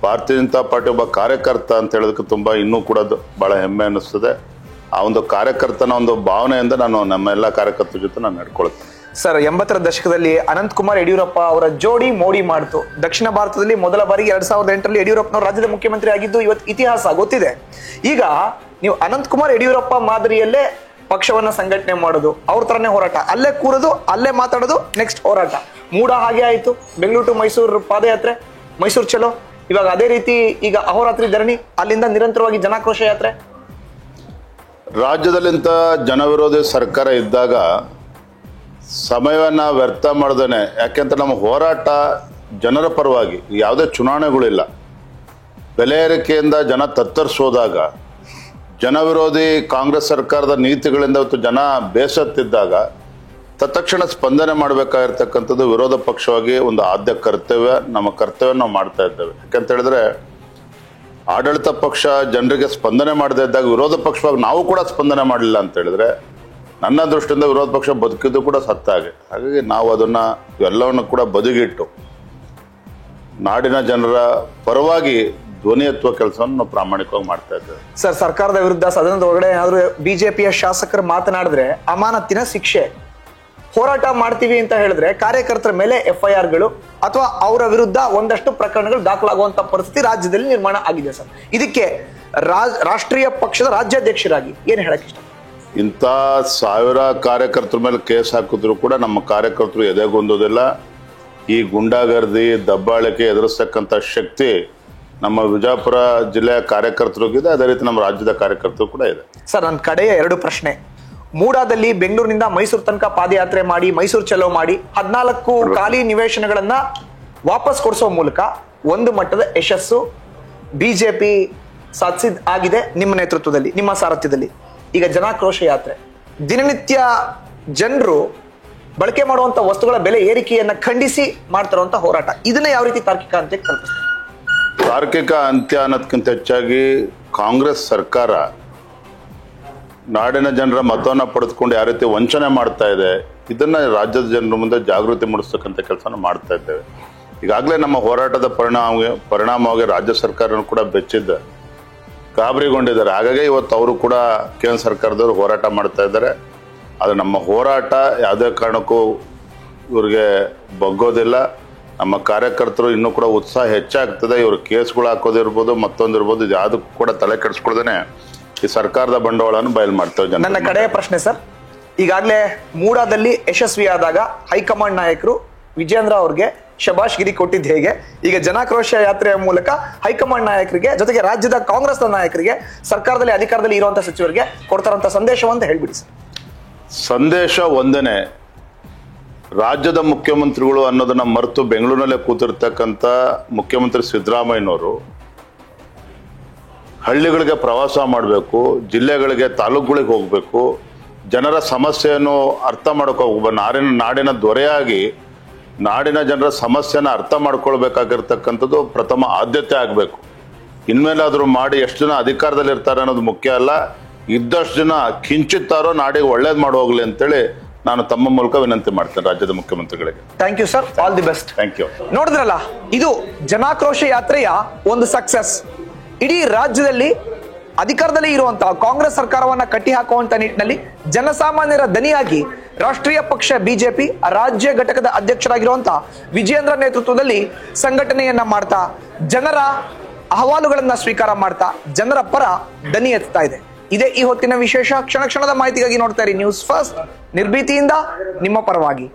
Speaker 2: ಭಾರತೀಯ ಜನತಾ ಪಾರ್ಟಿ ಒಬ್ಬ ಕಾರ್ಯಕರ್ತ ಅಂತ ಹೇಳೋದಕ್ಕೆ ತುಂಬಾ ಇನ್ನೂ ಕೂಡ ಬಹಳ ಹೆಮ್ಮೆ ಅನ್ನಿಸ್ತದೆ. ಆ ಒಂದು ಕಾರ್ಯಕರ್ತನ ಒಂದು ಭಾವನೆಯಿಂದ ನಾನು ನಮ್ಮ ಎಲ್ಲ ಕಾರ್ಯಕರ್ತರ ಜೊತೆ ನಾನು ನಡ್ಕೊಳ್ತೇನೆ.
Speaker 1: ಸರ್, 80ರ ದಶಕದಲ್ಲಿ ಅನಂತ್ ಕುಮಾರ್ ಯಡಿಯೂರಪ್ಪ ಅವರ ಜೋಡಿ ಮೋಡಿ ಮಾಡ್ತು. ದಕ್ಷಿಣ ಭಾರತದಲ್ಲಿ ಮೊದಲ ಬಾರಿಗೆ 2008ರಲ್ಲಿ ಯಡಿಯೂರಪ್ಪನವರು ರಾಜ್ಯದ ಮುಖ್ಯಮಂತ್ರಿ ಆಗಿದ್ದು ಇವತ್ತು ಇತಿಹಾಸ ಗೊತ್ತಿದೆ. ಈಗ ನೀವು ಅನಂತ್ ಕುಮಾರ್ ಯಡಿಯೂರಪ್ಪ ಮಾದರಿಯಲ್ಲೇ ಪಕ್ಷವನ್ನ ಸಂಘಟನೆ ಮಾಡೋದು, ಅವ್ರ ತರನೇ ಹೋರಾಟ, ಅಲ್ಲೇ ಕೂರೋದು, ಅಲ್ಲೇ ಮಾತಾಡೋದು, ನೆಕ್ಸ್ಟ್ ಹೋರಾಟ. ಮೂಡ ಹಾಗೆ ಆಯ್ತು, ಬೆಂಗಳೂರು ಟು ಮೈಸೂರು ಪಾದಯಾತ್ರೆ, ಮೈಸೂರು ಚಲೋ. ಇವಾಗ ಅದೇ ರೀತಿ ಈಗ ಅಹೋರಾತ್ರಿ ಧರಣಿ, ಅಲ್ಲಿಂದ ನಿರಂತರವಾಗಿ ಜನಾಕ್ರೋಶ ಯಾತ್ರೆ.
Speaker 2: ರಾಜ್ಯದಲ್ಲಿಂತ ಜನವಿರೋಧಿ ಸರ್ಕಾರ ಇದ್ದಾಗ ಸಮಯವನ್ನ ವ್ಯರ್ಥ ಮಾಡ್ದೇನೆ, ಯಾಕೆಂತ ನಮ್ಮ ಹೋರಾಟ ಜನರ ಪರವಾಗಿ, ಯಾವುದೇ ಚುನಾವಣೆಗಳಿಲ್ಲ, ಬೆಲೆ ಏರಿಕೆಯಿಂದ ಜನ ತತ್ತರಿಸೋದಾಗ, ಜನವಿರೋಧಿ ಕಾಂಗ್ರೆಸ್ ಸರ್ಕಾರದ ನೀತಿಗಳಿಂದ ಇವತ್ತು ಜನ ಬೇಸತ್ತಿದ್ದಾಗ ತತ್ಕ್ಷಣ ಸ್ಪಂದನೆ ಮಾಡಬೇಕಾಗಿರ್ತಕ್ಕಂಥದ್ದು ವಿರೋಧ ಪಕ್ಷವಾಗಿ ಒಂದು ಆದ್ಯ ಕರ್ತವ್ಯ. ನಮ್ಮ ಕರ್ತವ್ಯ ನಾವು ಮಾಡ್ತಾ ಇದ್ದೇವೆ. ಯಾಕಂತ ಹೇಳಿದ್ರೆ ಆಡಳಿತ ಪಕ್ಷ ಜನರಿಗೆ ಸ್ಪಂದನೆ ಮಾಡದೇ ಇದ್ದಾಗ ವಿರೋಧ ಪಕ್ಷವಾಗಿ ನಾವು ಕೂಡ ಸ್ಪಂದನೆ ಮಾಡಲಿಲ್ಲ ಅಂತ ಹೇಳಿದ್ರೆ ನನ್ನ ದೃಷ್ಟಿಯಿಂದ ವಿರೋಧ ಪಕ್ಷ ಬದುಕಿದ್ದು ಕೂಡ ಸತ್ತಾಗೆ. ಹಾಗಾಗಿ ನಾವು ಅದನ್ನ ಎಲ್ಲವನ್ನು ಕೂಡ ಬದಿಗಿಟ್ಟು ನಾಡಿನ ಜನರ ಪರವಾಗಿ ಧ್ವನಿ ಎತ್ತುವ ಕೆಲಸವನ್ನು ನಾವು ಪ್ರಾಮಾಣಿಕವಾಗಿ ಮಾಡ್ತಾ ಇದ್ದೇವೆ.
Speaker 1: ಸರ್, ಸರ್ಕಾರದ ವಿರುದ್ಧ ಸದನದ ಒಳಗಡೆ ಏನಾದ್ರು ಬಿಜೆಪಿಯ ಶಾಸಕರು ಮಾತನಾಡಿದ್ರೆ ಅಮಾನತಿನ ಶಿಕ್ಷೆ. ಹೋರಾಟ ಮಾಡ್ತೀವಿ ಅಂತ ಹೇಳಿದ್ರೆ ಕಾರ್ಯಕರ್ತರ ಮೇಲೆ FIRಗಳು ಅಥವಾ ಅವರ ವಿರುದ್ಧ ಒಂದಷ್ಟು ಪ್ರಕರಣಗಳು ದಾಖಲಾಗುವಂತ ಪರಿಸ್ಥಿತಿ ರಾಜ್ಯದಲ್ಲಿ ನಿರ್ಮಾಣ ಆಗಿದೆ. ಸರ್, ಇದಕ್ಕೆ ರಾಷ್ಟ್ರೀಯ ಪಕ್ಷದ ರಾಜ್ಯಾಧ್ಯಕ್ಷರಾಗಿ ಏನ್ ಹೇಳಕ್ ಇಷ್ಟ?
Speaker 2: ಇಂಥ 1000 ಕಾರ್ಯಕರ್ತರ ಮೇಲೆ ಕೇಸ್ ಹಾಕಿದ್ರು ಕೂಡ ನಮ್ಮ ಕಾರ್ಯಕರ್ತರು ಎದೆಗೊಂದೋದಿಲ್ಲ. ಈ ಗುಂಡಾಗರ್ದಿ ದಬ್ಬಾಳಿಕೆ ಎದುರಿಸ್ತಕ್ಕಂಥ ಶಕ್ತಿ ನಮ್ಮ ವಿಜಯಪುರ ಜಿಲ್ಲೆಯ ಕಾರ್ಯಕರ್ತರಿಗಿದೆ, ಅದೇ ರೀತಿ ನಮ್ಮ ರಾಜ್ಯದ ಕಾರ್ಯಕರ್ತರು ಕೂಡ ಇದೆ.
Speaker 1: ಸರ್, ನನ್ನ ಕಡೆಯ 2 ಪ್ರಶ್ನೆ. ಮೂಡಾದಲ್ಲಿ ಬೆಂಗಳೂರಿನಿಂದ ಮೈಸೂರು ತನಕ ಪಾದಯಾತ್ರೆ ಮಾಡಿ, ಮೈಸೂರು ಚಲೋ ಮಾಡಿ 14 ಖಾಲಿ ನಿವೇಶನಗಳನ್ನ ವಾಪಸ್ ಕೊಡಿಸೋ ಮೂಲಕ ಒಂದು ಮಟ್ಟದ ಯಶಸ್ಸು ಬಿಜೆಪಿ ಸಾಧಿಸಿದ ಆಗಿದೆ ನಿಮ್ಮ ನೇತೃತ್ವದಲ್ಲಿ, ನಿಮ್ಮ ಸಾರಥ್ಯದಲ್ಲಿ. ಈಗ ಜನಾಕ್ರೋಶ ಯಾತ್ರೆ, ದಿನನಿತ್ಯ ಜನರು ಬಳಕೆ ಮಾಡುವಂತ ವಸ್ತುಗಳ ಬೆಲೆ ಏರಿಕೆಯನ್ನ ಖಂಡಿಸಿ ಮಾಡ್ತಿರುವಂತ ಹೋರಾಟ, ಇದನ್ನ ಯಾವ ರೀತಿ ತಾರ್ಕಿಕ ಅಂತ್ಯಕ್ಕೆ ತಲುಪಿಸ್ತಾರೆ?
Speaker 2: ತಾರ್ಕಿಕ ಅಂತ್ಯ ಅನ್ನೋದಕ್ಕಿಂತ ಹೆಚ್ಚಾಗಿ ಕಾಂಗ್ರೆಸ್ ಸರ್ಕಾರ ನಾಡಿನ ಜನರ ಮತವನ್ನ ಪಡೆದುಕೊಂಡು ಯಾವ ರೀತಿ ವಂಚನೆ ಮಾಡ್ತಾ ಇದೆ, ಇದನ್ನ ರಾಜ್ಯದ ಜನರ ಮುಂದೆ ಜಾಗೃತಿ ಮೂಡಿಸ್ತಕ್ಕಂಥ ಕೆಲಸನ ಮಾಡ್ತಾ ಇದ್ದೇವೆ. ಈಗಾಗಲೇ ನಮ್ಮ ಹೋರಾಟದ ಪರಿಣಾಮವಾಗಿ ರಾಜ್ಯ ಸರ್ಕಾರನೂ ಕೂಡ ಬೆಚ್ಚಿದ್ದ, ಗಾಬರಿಗೊಂಡಿದ್ದಾರೆ. ಹಾಗಾಗಿ ಇವತ್ತು ಅವರು ಕೂಡ ಕೇಂದ್ರ ಸರ್ಕಾರದವರು ಹೋರಾಟ ಮಾಡ್ತಾ ಇದ್ದಾರೆ. ಅದು ನಮ್ಮ ಹೋರಾಟ ಯಾವುದೇ ಕಾರಣಕ್ಕೂ ಇವ್ರಿಗೆ ಬಗ್ಗೋದಿಲ್ಲ. ನಮ್ಮ ಕಾರ್ಯಕರ್ತರು ಇನ್ನೂ ಕೂಡ ಉತ್ಸಾಹ ಹೆಚ್ಚಾಗ್ತದೆ. ಇವರು ಕೇಸ್ಗಳು ಹಾಕೋದಿರ್ಬೋದು, ಮತ್ತೊಂದಿರ್ಬೋದು, ಇದು ಯಾವುದಕ್ಕೂ ಕೂಡ ತಲೆ ಕೆಡಿಸ್ಕೊಳ್ದೇನೆ ಈ ಸರ್ಕಾರದ ಬಂಡವಾಳವನ್ನು ಬಯಲು ಮಾಡ್ತೇವೆ.
Speaker 1: ನನ್ನ ಕಡೆಯ ಪ್ರಶ್ನೆ ಸರ್, ಈಗಾಗಲೇ ಮೂಡಾದಲ್ಲಿ ಯಶಸ್ವಿಯಾದಾಗ ಹೈಕಮಾಂಡ್ ನಾಯಕರು ವಿಜೇಂದ್ರ ಅವ್ರಿಗೆ ಶಬಾಷ್ಗಿರಿ ಕೊಟ್ಟಿದ್ದು ಹೇಗೆ, ಈಗ ಜನಾಕ್ರೋಶ ಯಾತ್ರೆಯ ಮೂಲಕ ಹೈಕಮಾಂಡ್ ನಾಯಕರಿಗೆ ಜೊತೆಗೆ ರಾಜ್ಯದ ಕಾಂಗ್ರೆಸ್ನ ನಾಯಕರಿಗೆ, ಸರ್ಕಾರದಲ್ಲಿ ಅಧಿಕಾರದಲ್ಲಿ ಇರುವಂತಹ ಸಚಿವರಿಗೆ ಕೊಡ್ತಾರಂತ ಸಂದೇಶವಂತ ಹೇಳ್ಬಿಡಿ ಸರ್.
Speaker 2: ಸಂದೇಶ ಒಂದೇನೆ, ರಾಜ್ಯದ ಮುಖ್ಯಮಂತ್ರಿಗಳು ಅನ್ನೋದನ್ನ ಮರೆತು ಬೆಂಗಳೂರಿನಲ್ಲೇ ಕೂತಿರ್ತಕ್ಕಂಥ ಮುಖ್ಯಮಂತ್ರಿ ಸಿದ್ದರಾಮಯ್ಯನವರು ಹಳ್ಳಿಗಳಿಗೆ ಪ್ರವಾಸ ಮಾಡಬೇಕು, ಜಿಲ್ಲೆಗಳಿಗೆ, ತಾಲೂಕುಗಳಿಗೆ ಹೋಗಬೇಕು, ಜನರ ಸಮಸ್ಯೆಯನ್ನು ಅರ್ಥ ಮಾಡೋಕೆ ಹೋಗ್ಬೇಕು. ನಾಡಿನ ದೊರೆಯಾಗಿ ನಾಡಿನ ಜನರ ಸಮಸ್ಯೆನ ಅರ್ಥ ಮಾಡ್ಕೊಳ್ಬೇಕಾಗಿರ್ತಕ್ಕಂಥದ್ದು ಪ್ರಥಮ ಆದ್ಯತೆ ಆಗಬೇಕು. ಇನ್ಮೇಲಾದ್ರೂ ಮಾಡಿ ಎಷ್ಟು ಜನ ಅಧಿಕಾರದಲ್ಲಿ ಇರ್ತಾರೆ ಅನ್ನೋದು ಮುಖ್ಯ ಅಲ್ಲ, ಇದ್ದಷ್ಟು ಜನ ಕಿಂಚಿತ್ತಾರೋ ನಾಡಿಗೆ ಒಳ್ಳೇದು ಮಾಡಿ ಹೋಗ್ಲಿ ಅಂತೇಳಿ ನಾನು ತಮ್ಮ ಮೂಲಕ ವಿನಂತಿ ಮಾಡ್ತೇನೆ ರಾಜ್ಯದ ಮುಖ್ಯಮಂತ್ರಿಗಳಿಗೆ.
Speaker 1: Thank you sir, all the best.
Speaker 2: Thank you.
Speaker 1: ನೋಡಿದ್ರಲ್ಲ, ಇದು ಜನಾಕ್ರೋಶ ಯಾತ್ರೆಯ ಒಂದು ಸಕ್ಸಸ್. ಇಡೀ ರಾಜ್ಯದಲ್ಲಿ ಅಧಿಕಾರದಲ್ಲಿ ಇರುವಂತಹ ಕಾಂಗ್ರೆಸ್ ಸರ್ಕಾರವನ್ನ ಕಟ್ಟಿ ಹಾಕುವಂತ ನಿಟ್ಟಿನಲ್ಲಿ ಜನಸಾಮಾನ್ಯರ ದನಿಯಾಗಿ ರಾಷ್ಟ್ರೀಯ ಪಕ್ಷ ಬಿಜೆಪಿ ರಾಜ್ಯ ಘಟಕದ ಅಧ್ಯಕ್ಷರಾಗಿರುವಂತಹ ವಿಜೇಂದ್ರ ನೇತೃತ್ವದಲ್ಲಿ ಸಂಘಟನೆಯನ್ನ ಮಾಡ್ತಾ, ಜನರ ಅಹವಾಲುಗಳನ್ನ ಸ್ವೀಕಾರ ಮಾಡ್ತಾ, ಜನರ ಪರ ದನಿ ಎತ್ತಾ ಇದೆ. ಇದೇ ಈ ಹೊತ್ತಿನ ವಿಶೇಷ. ಕ್ಷಣ ಕ್ಷಣದ ಮಾಹಿತಿಗಾಗಿ ನೋಡ್ತಾ ಇರಿ ನ್ಯೂಸ್ ಫಸ್ಟ್, ನಿರ್ಭೀತಿಯಿಂದ ನಿಮ್ಮ ಪರವಾಗಿ.